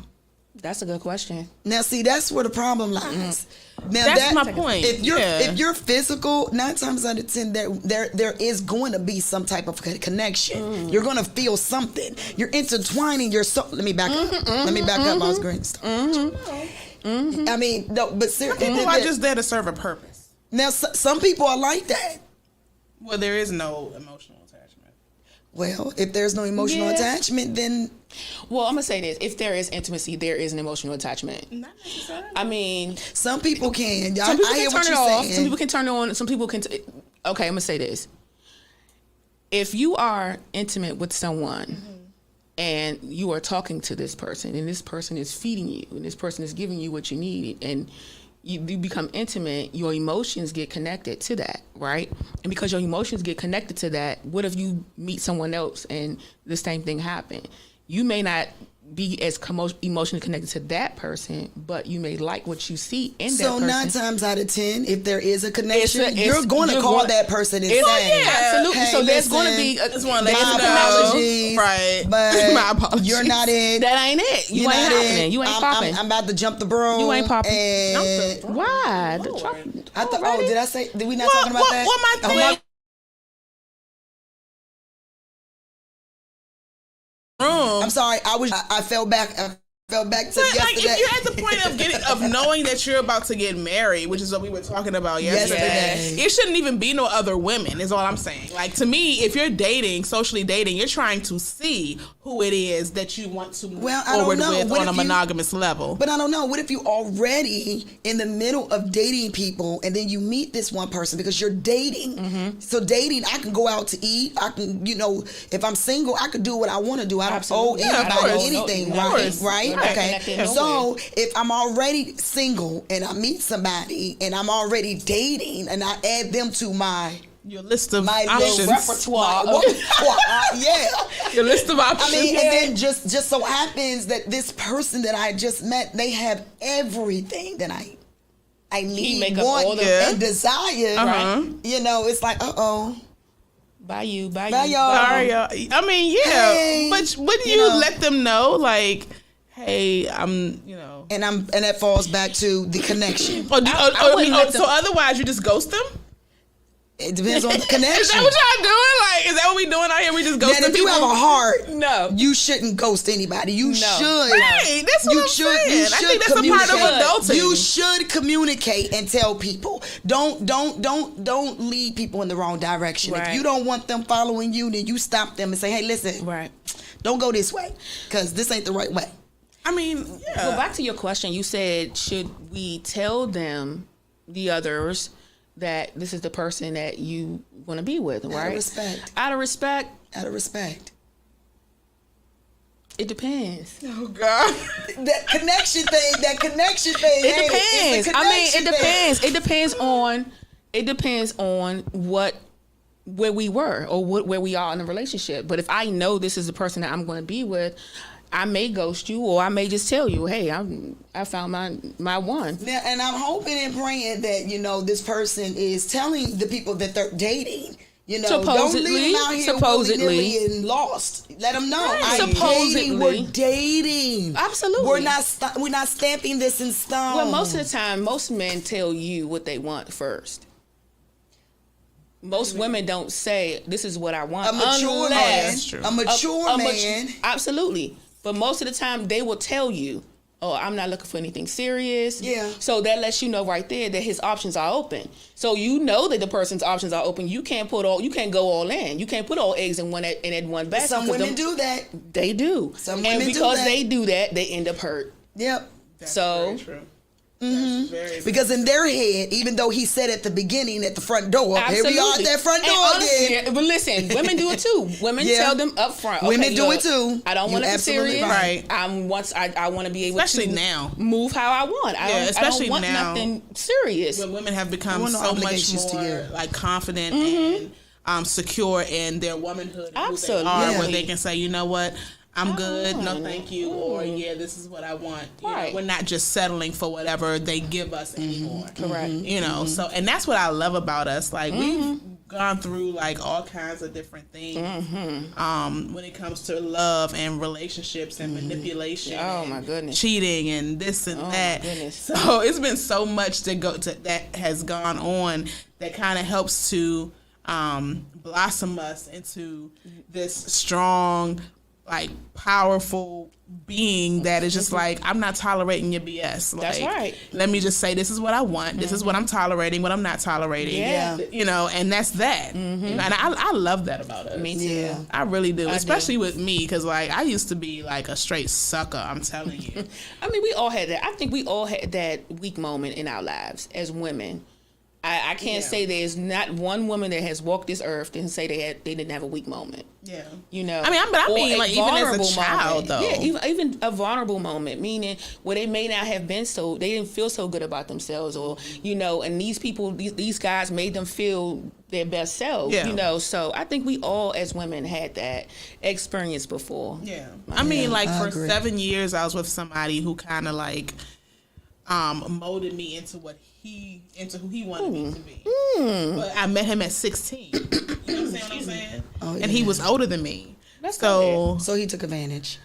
That's a good question. Now, see, that's where the problem lies. Now, That's my point. If you're physical, 9 times out of 10, there is going to be some type of connection. You're going to feel something. You're intertwining your soul. Let me back up. Let me back up. I was going to I mean, no, but seriously, People are just there to serve a purpose. now some people are like that. Well, there is no emotional attachment. Well, if there's no emotional attachment, then Well, I'm gonna say this: if there is intimacy, there is an emotional attachment. Not necessarily. I mean, some people can. some people I hear can what turn it you're off. saying. Some people can turn it on. Some people can. Okay, I'm gonna say this: if you are intimate with someone and you are talking to this person, and this person is feeding you, and this person is giving you what you need, and you become intimate, your emotions get connected to that, right? And because your emotions get connected to that, what if you meet someone else and the same thing happened? You may not be as emotionally connected to that person, but you may like what you see in that So person. 9 times out of 10, if there is a connection, You're you're going to call that person and say, absolutely. Hey, so there's listen, going to be Just want to my let you know. apologies, Right. but My apologies. you're not it. that ain't it. You You're ain't not happening. it. You ain't popping. I'm about to jump the broom. You ain't popping. And Why? I thought. Oh, did I say? Did we not talking about that? What my thing? I'm sorry. I fell back. I fell back to But like, yesterday. if you're at the point of knowing that you're about to get married, which is what we were talking about yesterday, it shouldn't even be no other women. Is all I'm saying. Like, to me, if you're dating, socially dating, you're trying to see who it is that you want to move forward with on a monogamous level. But I don't know. What if you already in the middle of dating people, and then you meet this one person because you're dating? Mm-hmm. So dating, I can go out to eat. I can, if I'm single, I could do what I want to do. I don't owe anybody anything, right? Okay. So if I'm already single and I meet somebody and I'm already dating and I add them to your list of my options. repertoire. Your list of options. I mean, and then just so happens that this person that I just met, they have everything that I need, want, and desire. Uh-huh. It's like, Bye you. Bye y'all. I mean, Hey, but wouldn't you let them know, like, hey, and that falls back to the connection. So otherwise you just ghost them? It depends on the connection. Is that what y'all doing? Like, is that what we doing out here? We just ghosting Now, if people? you have a heart, No. you shouldn't ghost anybody. You should. Right, that's what I'm saying. I think that's a part of adulting. You should communicate and tell people. Don't lead people in the wrong direction. Right. If you don't want them following you, then you stop them and say, hey, listen, don't go this way because this ain't the right way. I mean, Well, back to your question, you said, should we tell them, the others, that this is the person that you want to be with, right? Out of respect. Out of respect. Out of respect. It depends. oh God, That connection thing. It depends. It depends on where we were or where we are in the relationship. But if I know this is the person that I'm going to be with, I may ghost you, or I may just tell you, hey, I found my one. Now, and I'm hoping and praying that, this person is telling the people that they're dating, don't leave them out here willy-nilly and lost. Let them know. We're dating. Absolutely. We're not stamping this in stone. Well, most of the time, most men tell you what they want first. Most women don't say, this is what I want. A mature man. A mature man. Absolutely. But most of the time, they will tell you, oh, I'm not looking for anything serious. Yeah. So that lets you know right there that his options are open. So you know that the person's options are open. You can't go all in. You can't put all eggs in one basket. Some women do that. They do. Some women and because do that. they do that, they end up hurt. Yep. that's So- very true. Because in their head, even though he said at the beginning at the front door, here we are at that front door again. But listen, women do it too. Women tell them up front. Women do look, it too. I don't want to be serious. Right. I want to be able Especially to now. move how I want. Especially I don't want now. nothing serious. When women have become No so much obligations to more you. like confident and secure in their womanhood, and who they are, Absolutely. where they can say, you know what, I'm good, no thank you, or yeah, this is what I want. Right. We're not just settling for whatever they give us anymore. Correct. So, and that's what I love about us. Like, we've gone through like all kinds of different things when it comes to love and relationships and manipulation. Oh, and my goodness. cheating and this and that. my goodness. So it's been so much that has gone on that kind of helps to blossom us into this strong, like, powerful being that is just like, I'm not tolerating your BS. Like, That's right. Let me just say, this is what I want. This is what I'm tolerating, what I'm not tolerating. Yeah. And that's that. And I love that about us. Me too. Yeah. I really do, I especially with me, because like I used to be like a straight sucker. I'm telling you. I mean, we all had that. I think we all had that weak moment in our lives as women. I can't say there's not one woman that has walked this earth and say they didn't have a weak moment. Yeah. I mean, like, even as a child, though. Yeah, even a vulnerable moment, meaning where they may not have been they didn't feel so good about themselves, or and these people, these guys made them feel their best self, Yeah. you know. So I think we all as women had that experience before. Yeah. I mean, like I for agree. 7 years, I was with somebody who kind of like molded me into who he wanted me to be. But I met him at 16. You know what I'm saying? Oh, And he yeah. was older than me. Let's go So So he took advantage.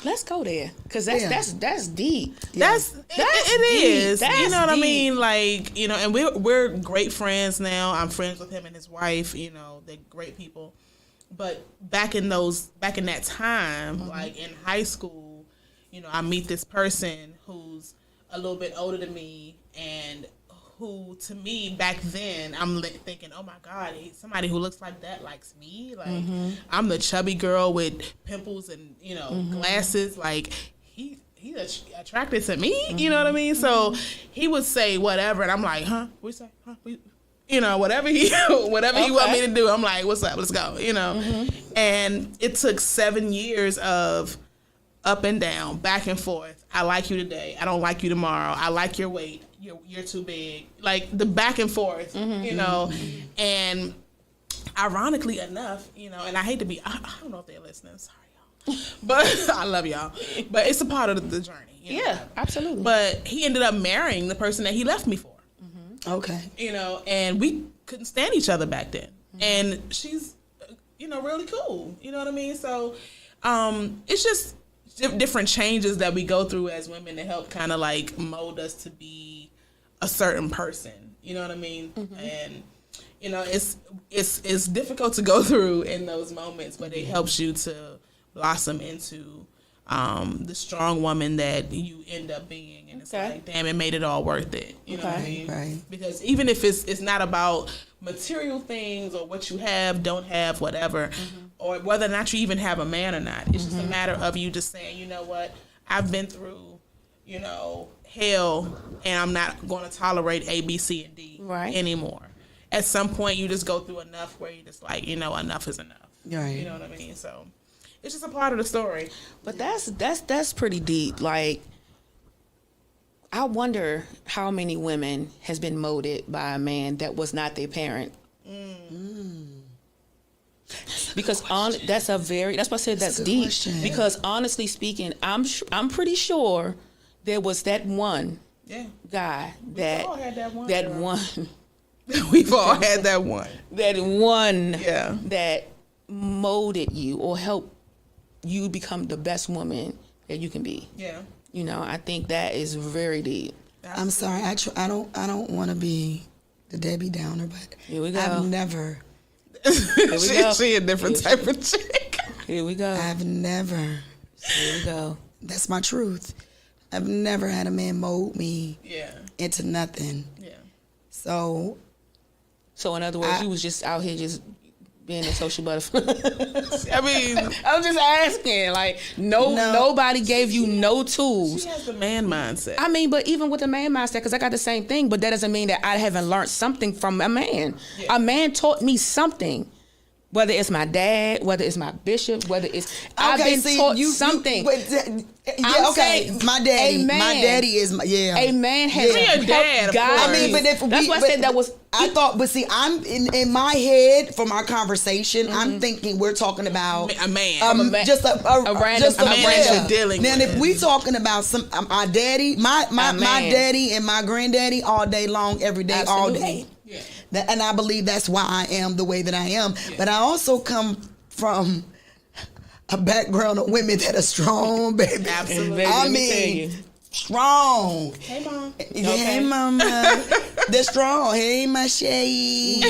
Let's go there, because that's deep. That's it deep. is. That's You know what I deep. mean? Like, you know, and we're great friends now. I'm friends with him and his wife. You know, they're great people. But back in that time, like in high school, you know, I meet this person who's a little bit older than me, and who to me back then I'm thinking, oh my God, somebody who looks like that likes me. Like I'm the chubby girl with pimples and glasses. Like he's attracted to me. You know what I mean? So he would say whatever, and I'm like, huh? What you say? Huh? Whatever he want me to do, I'm like, what's up? Let's go. And it took 7 years of up and down, back and forth. I like you today. I don't like you tomorrow. I like your weight. You're too big. Like the back and forth, And ironically enough, and I hate to be, I don't know if they're listening. Sorry, y'all. But I love y'all. But it's a part of the journey. Yeah, absolutely. But he ended up marrying the person that he left me for. Okay. And we couldn't stand each other back then. And she's, really cool. You know what I mean? So it's just different changes that we go through as women to help kind of like mold us to be a certain person. You know what I mean? And it's difficult to go through in those moments, but it helps you to blossom into the strong woman that you end up being. And it's like, damn, it made it all worth it. You know what I mean? Right. Because even if it's not about material things or what you have, don't have, whatever, or whether or not you even have a man or not, it's just a matter of you just saying, you know what, I've been through, hell, and I'm not going to tolerate A, B, C, and D anymore. At some point, you just go through enough where you're just like, enough is enough. Right. You know what I mean? So it's just a part of the story. But that's pretty deep. Like, I wonder how many women has been molded by a man that was not their parent. Because that's why I said that's deep. Question. Because honestly speaking, I'm pretty sure there was that one guy that all had that one, that girl. one We've all had that one. that molded you or helped you become the best woman that you can be. Yeah. I think that is very deep. I'm sorry. I don't want to be the Debbie Downer, but Here we go. I've never. She a different type of chick. Here we go. I've never. Here we go. That's my truth. I've never had a man mold me Yeah. into nothing. Yeah. So So in other words, you was just out here just being a social butterfly. I mean, I'm just asking. Like, nobody gave you no tools. she has the man mindset. I mean, but even with the man mindset, because I got the same thing, but that doesn't mean that I haven't learned something from a man. Yeah. A man taught me something. Whether it's my dad, whether it's my bishop, whether it's I've been taught something. I'm saying my daddy. a man- My daddy is my A man has Yeah. Your dad, helped of guide course. I mean, me. but if That's why I said that was. I thought, but see, I'm in my head from our conversation. I'm thinking we're talking about A man. just a random- just a man that you're dealing Now, with. if we talking about some my daddy, my man. daddy and my granddaddy all day long, every day, all day. Yeah. And I believe that's why I am the way that I am. But I also come from a background of women that are strong, baby. Absolutely. Baby, I let me tell mean, you. strong. Hey, Mom. Hey, mama. They're strong. Hey, my shade.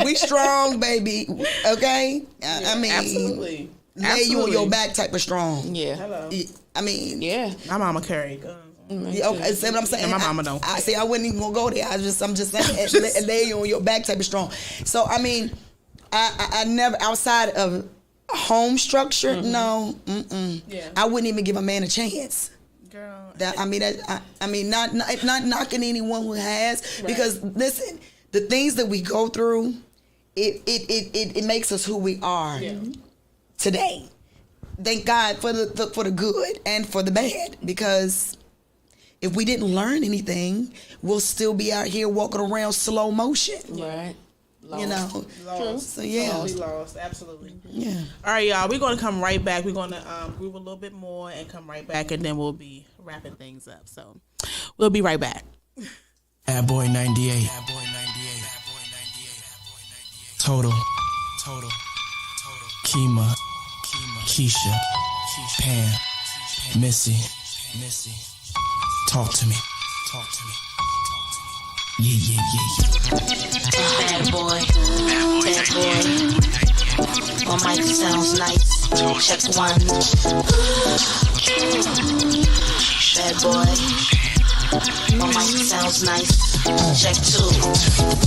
We strong, baby. Okay? I mean, Absolutely. lay you on your back type of strong. Yeah. Hello. I mean, Yeah. My mama carried guns. yeah, okay, see what I'm saying? And my mama don't. I see. I wouldn't even gonna go there. I'm just saying, lay you on your back type of strong. So I mean, I never outside of home structure. No, Yeah. I wouldn't even give a man a chance. Girl. Not knocking anyone who has, because listen, the things that we go through, it makes us who we are today. Thank God for the good and for the bad, because if we didn't learn anything, we'll still be out here walking around slow motion. Right. You know. Lost. So yeah. Totally lost. Absolutely. Yeah. All right, y'all. We're gonna come right back. We're gonna groove a little bit more and come right back, and then we'll be wrapping things up. So we'll be right back. Bad Boy 98. Total. Kima. Keisha. Pam. Missy. Talk to me. Yeah. Bad boy. On mic sounds nice. Check one. Bad boy. On mic sounds nice. Check two.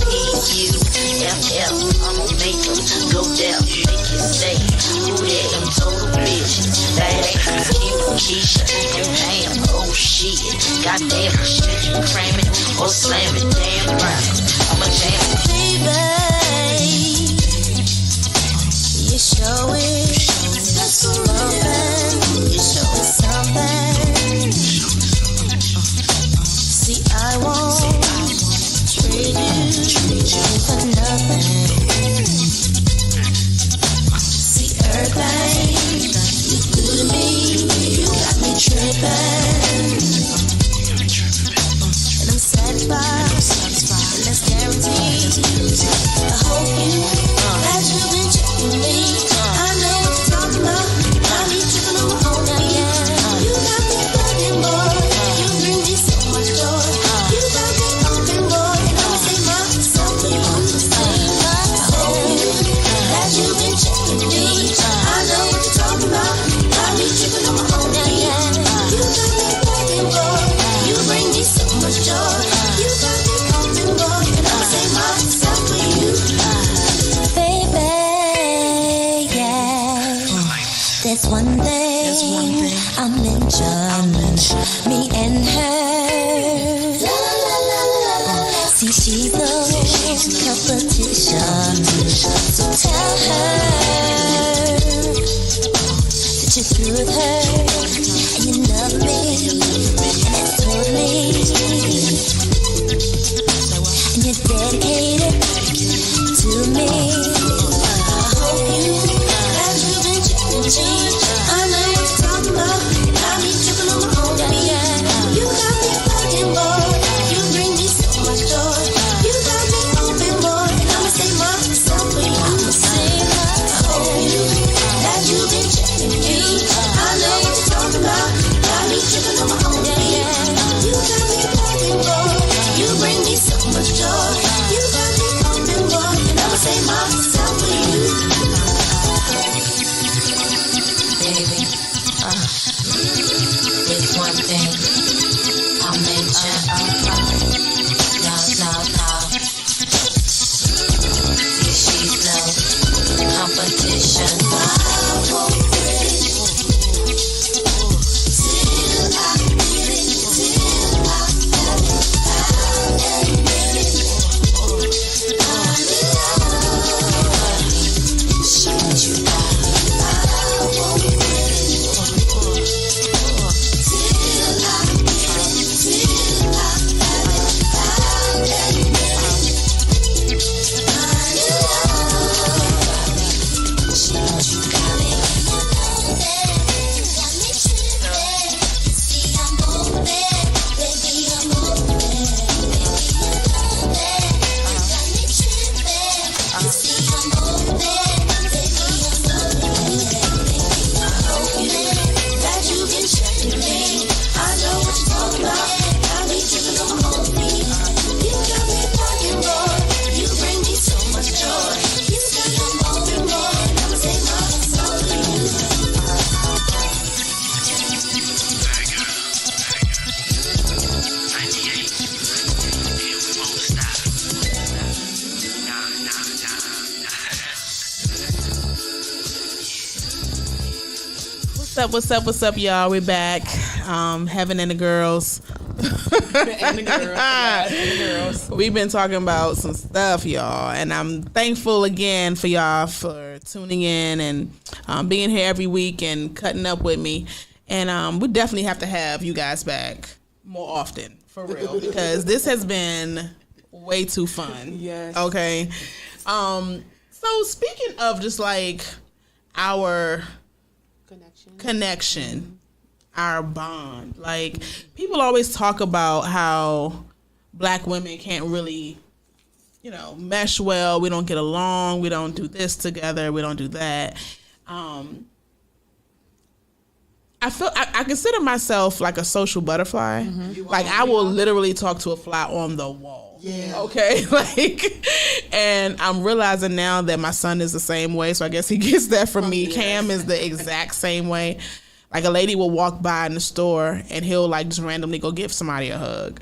P-U-F-F. I'ma make them go deaf. Make you say, who that? Them total bitches. Bad ass. Keisha and Pam. Oh shit. Goddamn shit. You cram it or slam it. Damn right. I'ma jam it. Baby, you show it. That's loving. You show it something. See, I won't trade you for nothing. See, everything you do to me, you got me tripping. And I'm satisfied, and that's guaranteed. I hope that you've been checking me. I know what you're talking about. I need tripping on my own now, yeah. You got me bugging, boy. You bring me so much joy. You got me open, boy. And I'ma say myself to you. I hope that you've been checking me. I know what you're talking about. I need tripping on my own now, yeah. You got me bugging, boy. You bring me so much joy. You got me open, boy. And I'ma say myself to you. Baby, yeah. There's one thing I'll mention. Me and her. See, she's no competition. So tell her that you're through with her and you love me, and that's totally. And you're dedicated to me. I hope that you've been checking me. I know what you're talking about. I be tripping on my own, yeah. You got me fucking, boy. You bring me so much joy. You got me open, boy. And I'ma say myself for you. I'ma say I hope that you've been checking me. I know what you're talking about. I be tripping on my own, yeah. You got me fucking, boy. You bring me so much joy. You got me open, boy. And I'ma say myself for you. Baby, there's one thing I'll mention. No. She's no competition. I won't quit till I get it, till I have it, I'll admit it. Shoot you out. I won't quit till I get it, till I have it, I'll admit it. Shoot you got me. Got me tripping. See, I'm moving, baby, I'm moving. Got me tripping. See, I'm moving, baby, I'm moving. I hope that you've been checking me. I know what you're talking about. I be tripping on my own feet. You got me fucking, boy. You bring me so much joy. You got me open, boy. I'ma say my soul to you. What's up, y'all? We're back. Heaven and the girls. And the girls. We've been talking about some stuff, y'all, and I'm thankful again for y'all for tuning in and being here every week and cutting up with me. And we definitely have to have you guys back more often, for real, because this has been way too fun. Yes. Okay. So speaking of just like our connection, our bond, like people always talk about how Black women can't really, you know, mesh well. We don't get along. We don't do this together. We don't do that. I consider myself like a social butterfly. Like I will literally talk to a fly on the wall. Yeah. Okay. Like, and I'm realizing now that my son is the same way. So I guess he gets that from me. Cam is the exact same way. Like a lady will walk by in the store and he'll like just randomly go give somebody a hug.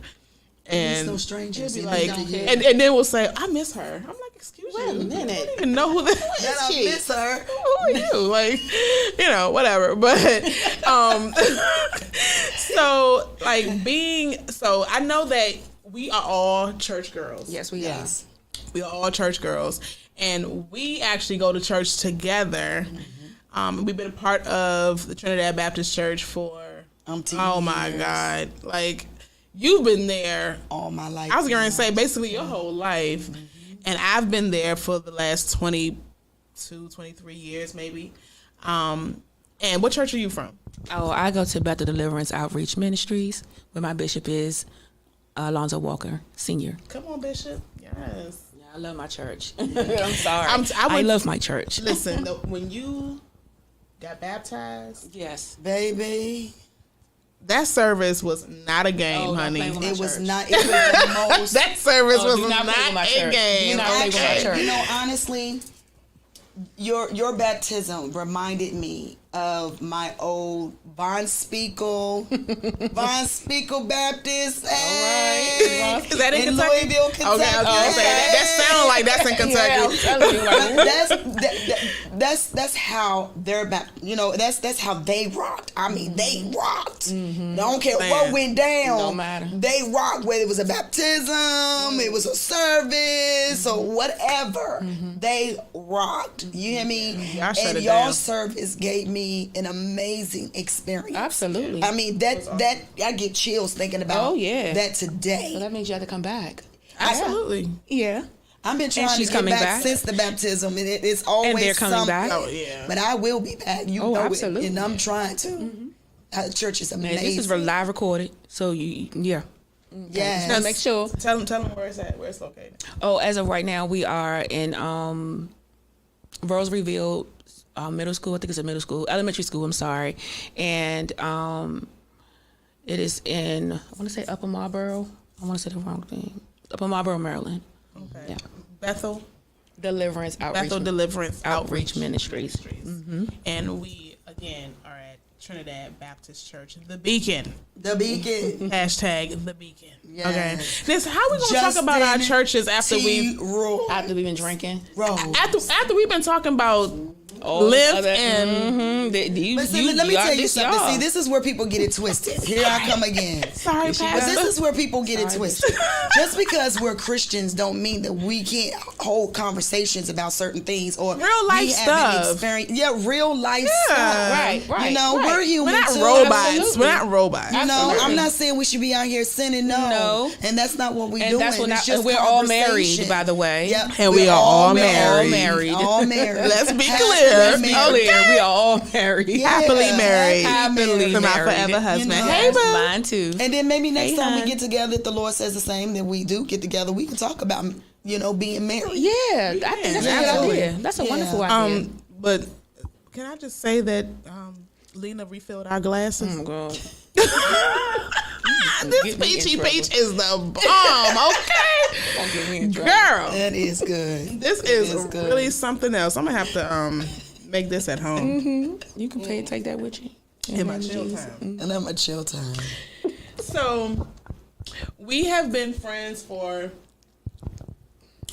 And no strangers. he'll be like, and then we'll say, I miss her. I'm like, excuse you. Wait a minute. I don't even know who that is. I miss her. Who are you? Like, you know, whatever. But so like so I know that we are all church girls. Yes, we are. We are all church girls. And we actually go to church together. We've been a part of the Trinidad Baptist Church for oh my God. Like you've been there all my life. I was going to say basically your whole life. And I've been there for the last 22, 23 years maybe. And what church are you from? Oh, I go to Bethel Deliverance Outreach Ministries, where my bishop is Alonzo Walker, Senior. Come on, Bishop. Yes. Yeah, I love my church. I'm sorry. I love my church. Listen, when you got baptized, Yes. Baby. that service was not a game, honey. It was not. It was the most. That service was do not play with my a church. game. Do not play with my church. You know, honestly, your baptism reminded me of my old Von Spiegel Baptist. Hey, Is that in Kentucky? Louisville, Kentucky. Okay, I was gonna say that sounds like that's in Kentucky. That's how they're that's how they rocked. I mean, they rocked. Don't care what went down. Don't matter. They rocked, whether it was a baptism, it was a service, or whatever. They rocked. You hear me? Y'all shut And it y'all down. service gave me an amazing experience. Absolutely. I mean, that I get chills thinking about that today. So that means you have to come back. Absolutely. Yeah. I've been trying to she's get coming back back. since the baptism, and it's always And they're coming something. back. Oh, yeah. But I will be back. You know absolutely. it, and I'm trying to. The church is Man, amazing. this is live recorded, so yeah. Yes. Now make sure. Tell them where it's at, where it's located. Oh, as of right now, we are in Roseville Middle School. I think it's a middle school, elementary school. I'm sorry, and it is in. I want to say Upper Marlboro. I want to say the wrong thing. Upper Marlboro, Maryland. Okay. Yeah. Bethel Deliverance Outreach. Bethel Deliverance Outreach Ministries. And we again are at Trinidad Baptist Church, the Beacon. The Beacon. Hashtag the Beacon. Yes. Okay. This how we gonna talk about our churches after we've After we've been drinking. after we've been talking about live and Let me tell you something. See, this is where people get it twisted. Here I come again. sorry, But Pastor. this is where people get it twisted. Just because we're Christians don't mean that we can't hold conversations about certain things or Real life we haven't stuff. experienced. Yeah, real life stuff. Right. You know, we're human We're not too. robots. Absolutely. We're not robots. You know, Absolutely. I'm not saying we should be out here sinning. No. And that's not what we And doing. that's what It's just we're all married, conversation. by the way. Yep. And we We're are all married. married. All married. Let's be Happily clear. married. Be clear, we are all married. Happily married. Happily To my married. forever husband. You know, Hey, boo. Mine too. And then maybe next Hey, time we hon. get together, if the Lord says the same, that we do get together, we can talk about, being married. Yeah, I think that's a good idea. That's a wonderful idea. But can I just say that Lena refilled our glasses? Oh, God. This Get me in peachy trouble. peach is the bomb, okay? Don't get me in trouble. Girl, That is good. this is good. really something else. I'm gonna have to make this at home You can take that with you. in my chill time. And I'm a chill time. So we have been friends for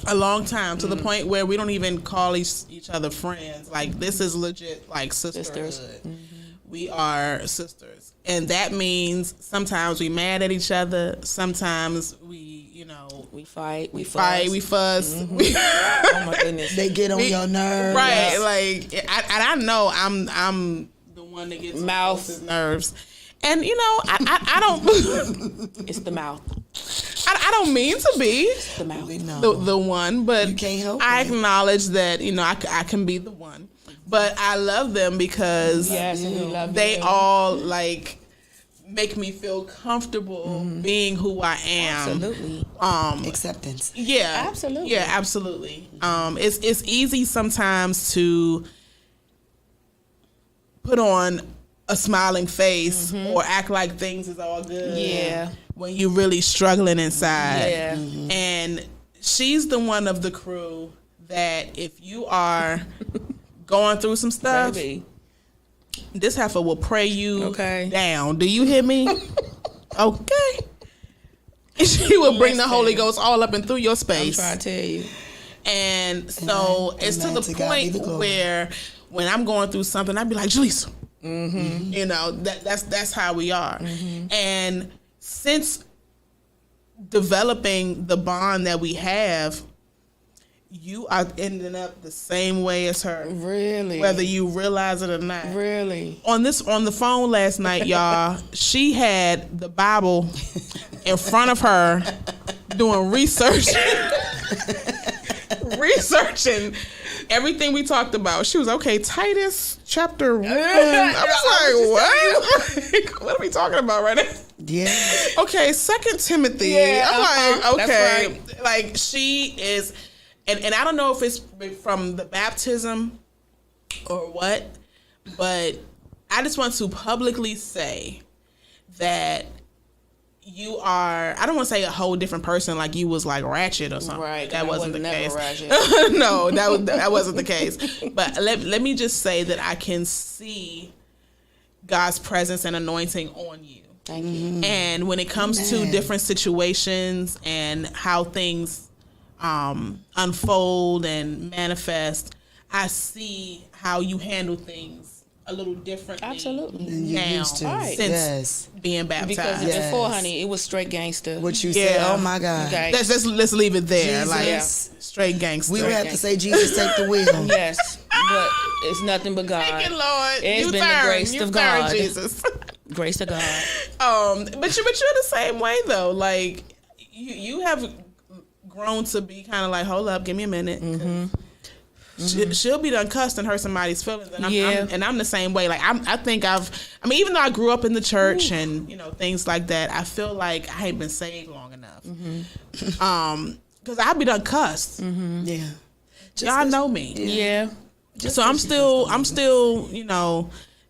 a long time, to the point where we don't even call each other friends. Like, this is legit like sisterhood. Sisters. We are sisters, and that means sometimes we mad at each other. Sometimes we fight. We fuss. Oh my goodness. They get on your nerves. Right, like I know I'm the one that gets Mouth. on his nerves, And I don't. It's the mouth. I don't mean to be The mouth. the one, but You can't help I it. acknowledge that I can be the one. But I love them because Yes, and we love they you. all like make me feel comfortable being who I am. Absolutely. Acceptance. Yeah, Absolutely. Yeah, absolutely. It's easy sometimes to put on a smiling face or act like things is all good. Yeah. When you're really struggling inside. Yeah. And she's the one of the crew that if you are going through some stuff, Baby. this heifer will pray you Okay. down. Do you hear me? Okay. She will bring the Holy Ghost all up and through your I'm space. trying to tell you. And so it's to Amen. the To God be point the glory. where when I'm going through something, I'd be like, Jaleesa. That's how we are. And since developing the bond that we have, you are ending up the same way as her. Really? Whether you realize it or not. Really? On the phone last night, y'all, she had the Bible in front of her doing research. Researching everything we talked about. She was Titus chapter 1. I was like, what? What are we talking about right now? Yeah. Okay, 2 Timothy. Yeah, I'm like, okay. that's Like she is, and I don't know if it's from the baptism or what, but I just want to publicly say that you are, I don't want to say a whole different person, like you was like ratchet or something. Right. That wasn't the never case. ratchet. No, that wasn't the case. But let me just say that I can see God's presence and anointing on you. Thank you. And when it comes to different situations and how things unfold and manifest, I see how you handle things a little differently. Absolutely. You Now, used to. Right. since Yes. being baptized. Because Yes. before, honey, it was straight gangster. What you Yeah. said, oh my God. Okay. Let's leave it there. Jesus. Like Yeah. straight gangster. We would have to say, Jesus, take the wheel. Yes, but it's nothing but God. Thank you, Lord. It's You been the turn. grace You of turn, God. Jesus. Grace of God. But you're the same way though. Like you have grown to be kind of like, hold up, give me a minute. She'll be done cussed and hurt somebody's feelings, and I'm the same way. Like I think even though I grew up in the church and things like that, I feel like I ain't been saved long enough. Because I'll be done cussed. Yeah. Y'all know me. Yeah. So I'm still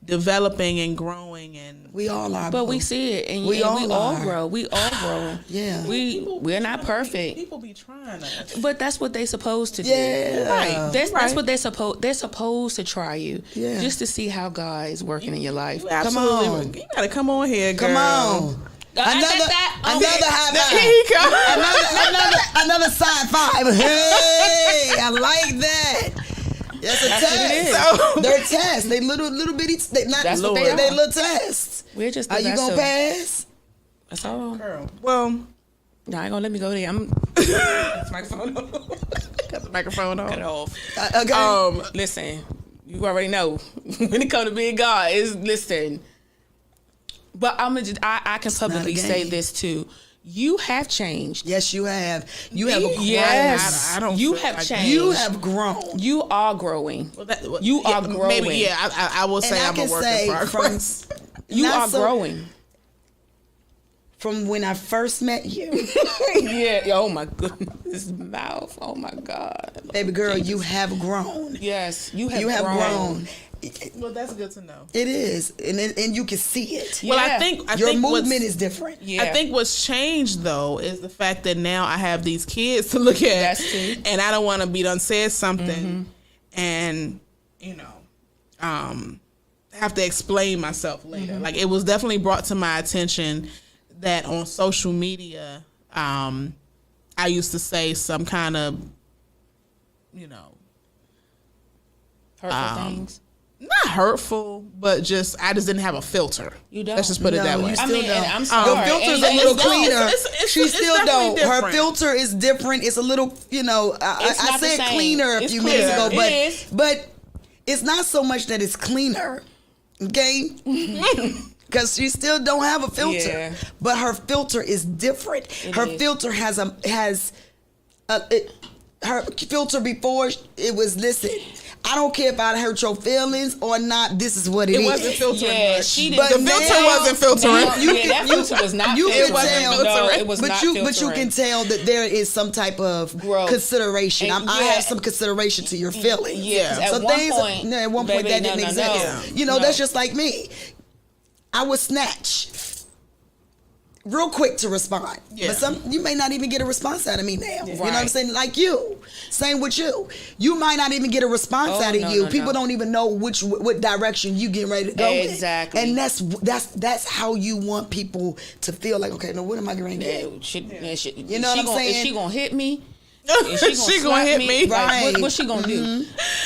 developing and growing, and We all are. But we see it, and We all are. grow. We all grow. Yeah. We're not perfect, people be trying us. but that's what they supposed to do. Yeah. Right. That's what they're supposed to try you. Yeah. Just to see how God is working in your life. Absolutely. on. You gotta come on here, girl. Come on. Another high five. Here you go. Another side five. Hey, I like that. That's a test. So- They're tests. They little bitty. They not That's what little. they are. They little tests. We're just the Are you vessel. gonna pass? That's all. Girl. Well, No, I ain't gonna let me go there. I'm got the microphone on. Got the microphone cut it on. off. Okay. Listen, you already know when it comes to being God, is listen. But I can publicly not a say game. this too. You have changed. Yes, you have. You have grown. Yes, I don't you feel have like changed. You have grown. You are growing. Well, You are growing. Maybe, yeah. I will say And I I'm can a work say in progress. You Not are so- growing. From when I first met you, Yeah. Oh my goodness, this mouth. Oh my God. baby girl, you have grown. Yes, you have. You have grown. Well, that's good to know. It is, and you can see it. Well, I Yeah. think Your what's- movement is different. Yeah. I think what's changed though is the fact that now I have these kids to look at, That's true. and I don't want to be done said something, and have to explain myself later. Like it was definitely brought to my attention that on social media, I used to say some kind of, hurtful things. not hurtful, but I just didn't have a filter. You don't. Let's just put it No, that way. you I still mean, don't. and I'm sorry. Your filter's And a little it's- cleaner. it's She still definitely don't. Her different. filter is different. It's a little, It's I not the said same. cleaner a It's few minutes cleaner. ago, It is. but it's not so much that it's cleaner. Okay? because she still don't have a filter. Yeah. But her filter is different. Her filter has her filter before it was, listen, I don't care if I hurt your feelings or not. This is what it is. It wasn't filtering. Yeah, much. she But didn't. The filter wasn't filtering. That filter was not filtering. No, it was not filtering. But you can tell that there is some type of growth. Consideration. And I have some consideration to your feelings. Yes, So at one things, point, at one point baby, that didn't exist. You know, that's just like me. I would snatch real quick to respond. Yeah. But you may not even get a response out of me now. You know what I'm saying? Like you. Same with you. You might not even get a response out of you. People don't even know what direction you getting ready to go Exactly. in. And that's how you want people to feel like, okay, now what am I going to do? You know what I'm saying? Is she gonna hit me? She gonna hit me. Right. Like, what's she gonna do?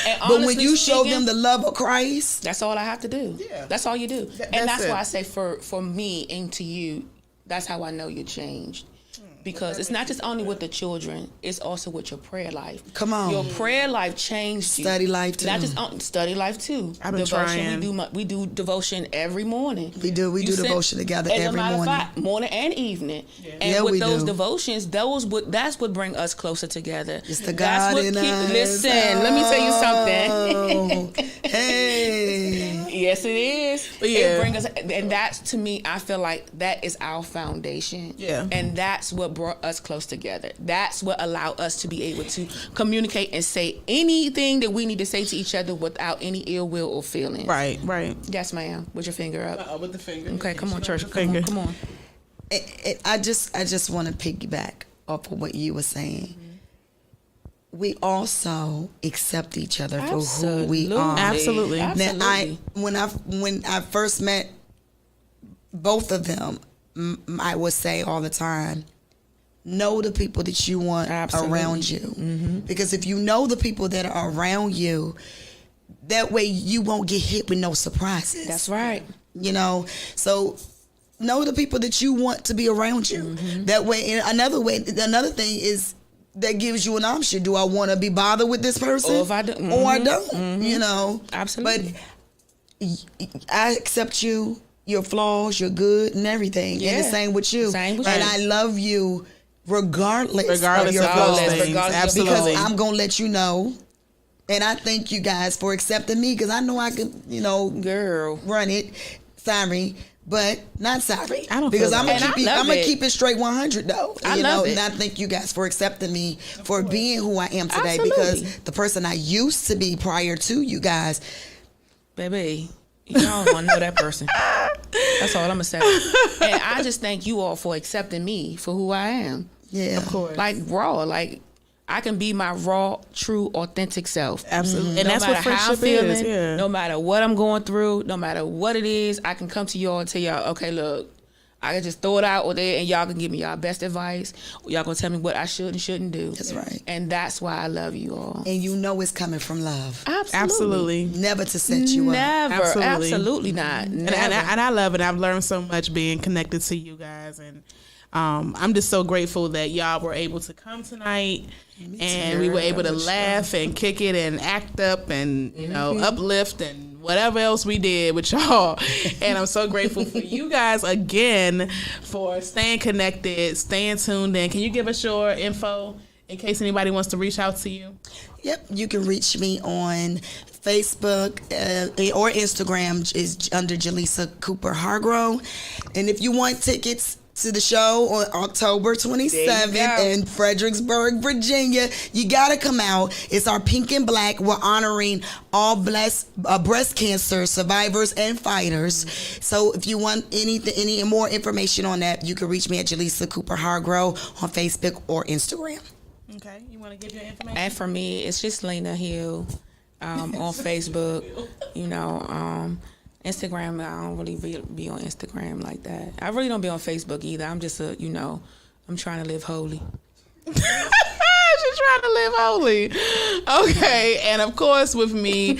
And But when you honestly show speaking, them the love of Christ, that's all I have to do. Yeah. That's all you do. And that's it. why I say for me and to you, that's how I know you changed. Because it's not just only with the children, it's also with your prayer life. Come on. Your prayer life changed you. Study life too. Not just study life too. I've been trying. We do devotion every morning. We do devotion together As a every matter of morning. fact, morning and evening. Yeah. And Yeah, with we those do. devotions, that's what bring us closer together. It's the That's God what in us. Listen, let me tell you something. Oh, hey. Yes, it is. Yeah. It brings us, and that's, to me, I feel like that is our foundation. Yeah. And that's what brought us close together. That's what allowed us to be able to communicate and say anything that we need to say to each other without any ill will or feelings. Right. Yes, ma'am. With your finger up. With the finger. Okay, come on, church. With the finger. Come on. I just want to piggyback off of what you were saying. We also accept each other for who we are. Absolutely. Now, when I first met both of them, I would say all the time, know the people that you want around you. Because if you know the people that are around you, that way you won't get hit with no surprises. That's right. You know, so know the people that you want to be around you. That way, another thing is that gives you an option. Do I want to be bothered with this person? Or if I do, or I don't. You know, Absolutely. But I accept you, your flaws, your good, and everything. Yeah. And the same with you. Same with and you. I love you regardless of your of flaws. those things. Absolutely. Because I'm gonna let you know. And I thank you guys for accepting me, because I know I can, Girl. run it. Sorry, but not sorry. I don't because feel I'm that. gonna keep it straight 100 though. I love it. And I thank you guys for accepting me for being who I am today. Absolutely. Because the person I used to be prior to you guys, Baby, you don't want to know that person. That's all I'm going to say. And I just thank you all for accepting me for who I am. yeah, Of course. Like raw. Like I can be my raw, true, authentic self. Absolutely. And No that's what matter how I'm friendship is. feeling, Yeah. no matter what I'm going through, no matter what it is, I can come to y'all and tell y'all, okay, look, I can just throw it out there and y'all can give me y'all best advice. Y'all gonna tell me what I should and shouldn't do. That's right. And that's why I love you all. and you know it's coming from love, Absolutely. never to set you up. Never. Absolutely. Absolutely not. Never. And I love it. I've learned so much being connected to you guys, and I'm just so grateful that y'all were able to come tonight, and we were able to laugh and kick it and act up and uplift and whatever else we did with y'all. And I'm so grateful for you guys again for staying connected, staying tuned in. Can you give us your info in case anybody wants to reach out to you? Yep, you can reach me on Facebook or Instagram is under Jaleesa Cooper Hargrove. And if you want tickets to the show on October 27th in Fredericksburg, Virginia, you gotta come out. It's our Pink and Black. We're honoring all breast cancer survivors and fighters. So if you want any more information on that, you can reach me at Jaleesa Cooper Hargrove on Facebook or Instagram. Okay, you want to give your information? And for me, it's just Lena Hill on Facebook. Instagram, I don't really be on Instagram like that. I really don't be on Facebook either. I'm just I'm trying to live holy. She's trying to live holy. Okay, and of course with me,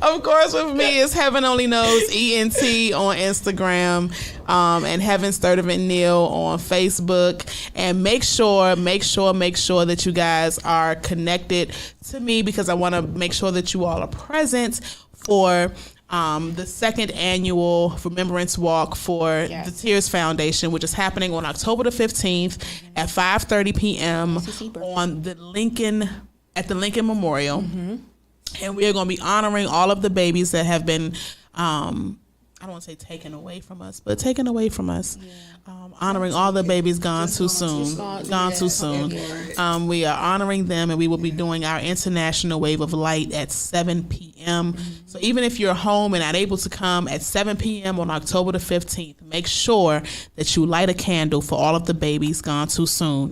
Of course, with me is Heaven Only Knows ENT on Instagram, and Heaven Sturdivant Neal on Facebook. And make sure that you guys are connected to me, because I want to make sure that you all are present for the second annual Remembrance Walk for the Tears Foundation, which is happening on October the 15th at 5:30 p.m. on the Lincoln Memorial. And we are going to be honoring all of the babies that have been, I don't want to say taken away from us, but taken away from us. Honoring all the babies gone too soon. We are honoring them, and we will be doing our International Wave of Light at 7 p.m. So even if you're home and not able to come at 7 p.m. on October the 15th, make sure that you light a candle for all of the babies gone too soon.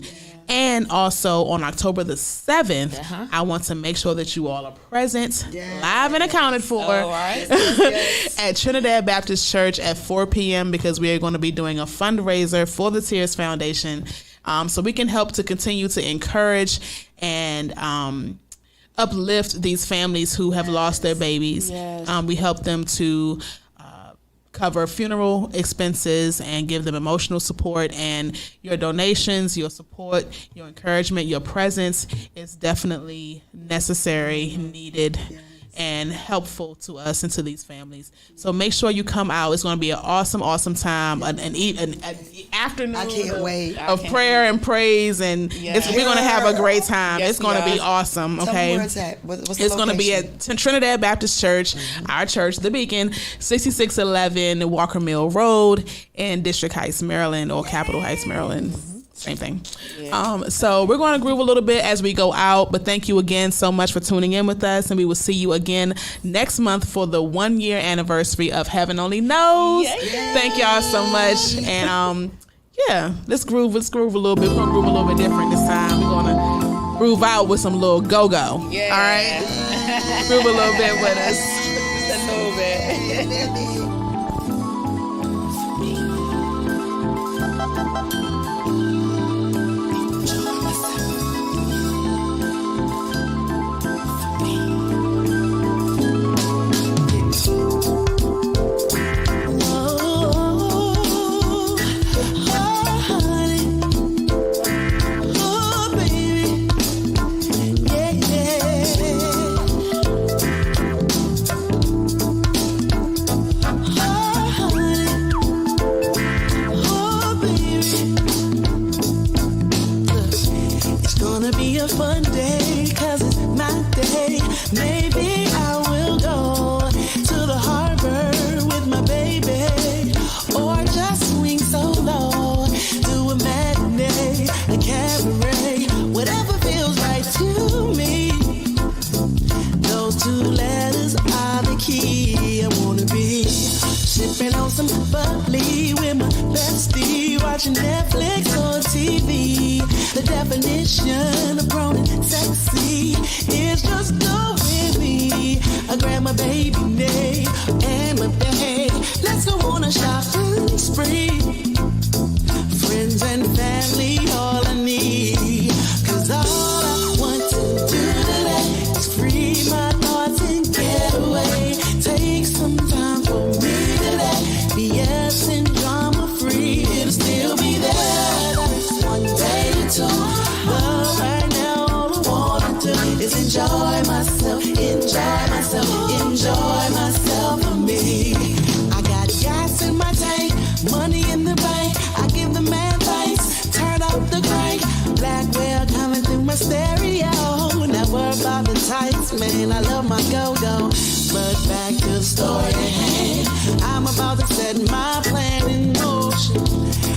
And also on October the 7th, I want to make sure that you all are present, live and accounted for, at Trinidad Baptist Church at 4 p.m. because we are going to be doing a fundraiser for the Tears Foundation, so we can help to continue to encourage and uplift these families who have lost their babies. We help them to cover funeral expenses and give them emotional support, and your donations, your support, your encouragement, your presence is definitely necessary, needed, and helpful to us and to these families. So make sure you come out. It's going to be an awesome time, an afternoon of prayer and praise, and we're going to have a great time. It's going to be awesome. Okay, where it's at. It's going to be at Trinidad Baptist Church, our church, the Beacon, 6611 Walker Mill Road in District Heights, Maryland, or Capitol Heights, Maryland. Same thing. So we're going to groove a little bit as we go out, but thank you again so much for tuning in with us, and we will see you again next month for the 1-year anniversary of Heaven Only Knows. Thank y'all so much, and let's groove a little bit. We're going to groove a little bit different this time. We're going to groove out with some little go-go. All right? Groove a little bit with us. Just a little bit. Watching Netflix or TV. The definition of grown and sexy is just go with me. I grab my baby name and my bag. Let's go on a shopping spree. Friends and family, all I need. 'Cause all I want to do today is free my thoughts and get away. Take some time for me today. BS and drama free. It'll still be there. One day or two. But right now all I wanna do is enjoy myself for me. I got gas in my tank, money in the bank. I give the man thanks. Turn up the crank. Blackwell coming through my stereo. Never about the tights, man. I love my go-go. But back to the story at hand. I'm about to set my plan in motion.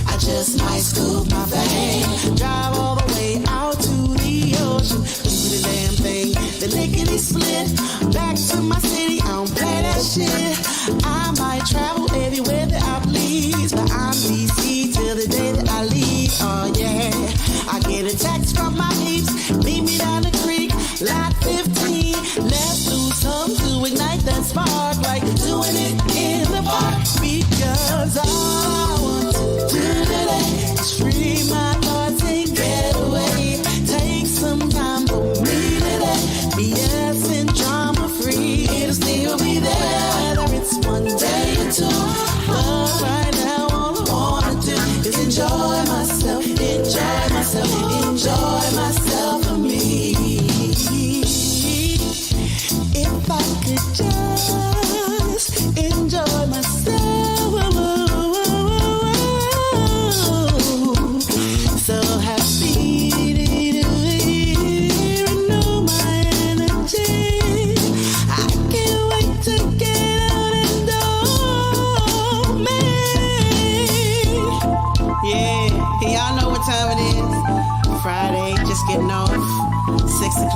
I just might scoop my van, drive all the way out to the ocean, do the damn thing, the lickety split, back to my city, I don't play that shit. I might travel everywhere that I please, but I'm DC till the day that I leave. Oh yeah, I get a text from my peeps, meet me down the creek, lot 15. Let's do something to ignite that spark, like doing it in the park. Because all I want to do today is free my thoughts and get away. Take some time for me today. BS and drama free. It'll still be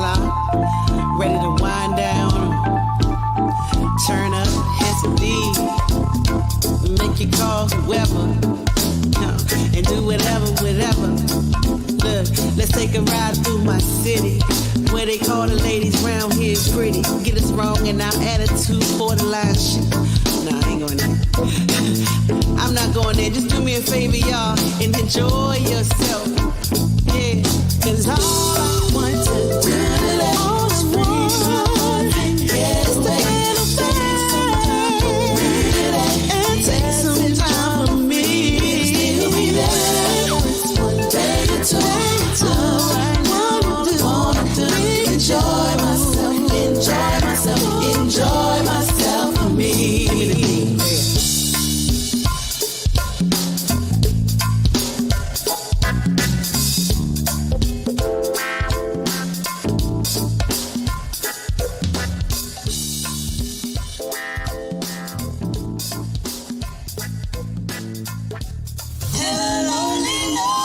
o'clock, ready to wind down, turn up, hit some D, make your call whoever, and do whatever. Look, let's take a ride through my city, where they call the ladies round here pretty. Get us wrong and our attitude borderline shit. Nah, I ain't going there. I'm not going there. Just do me a favor, y'all, and enjoy yourself. Yeah, 'cause all I want to do today, all I want, is to and take some time for me. Still be there. One day or two. All I wanna do, enjoy myself for me. Heaven only knows.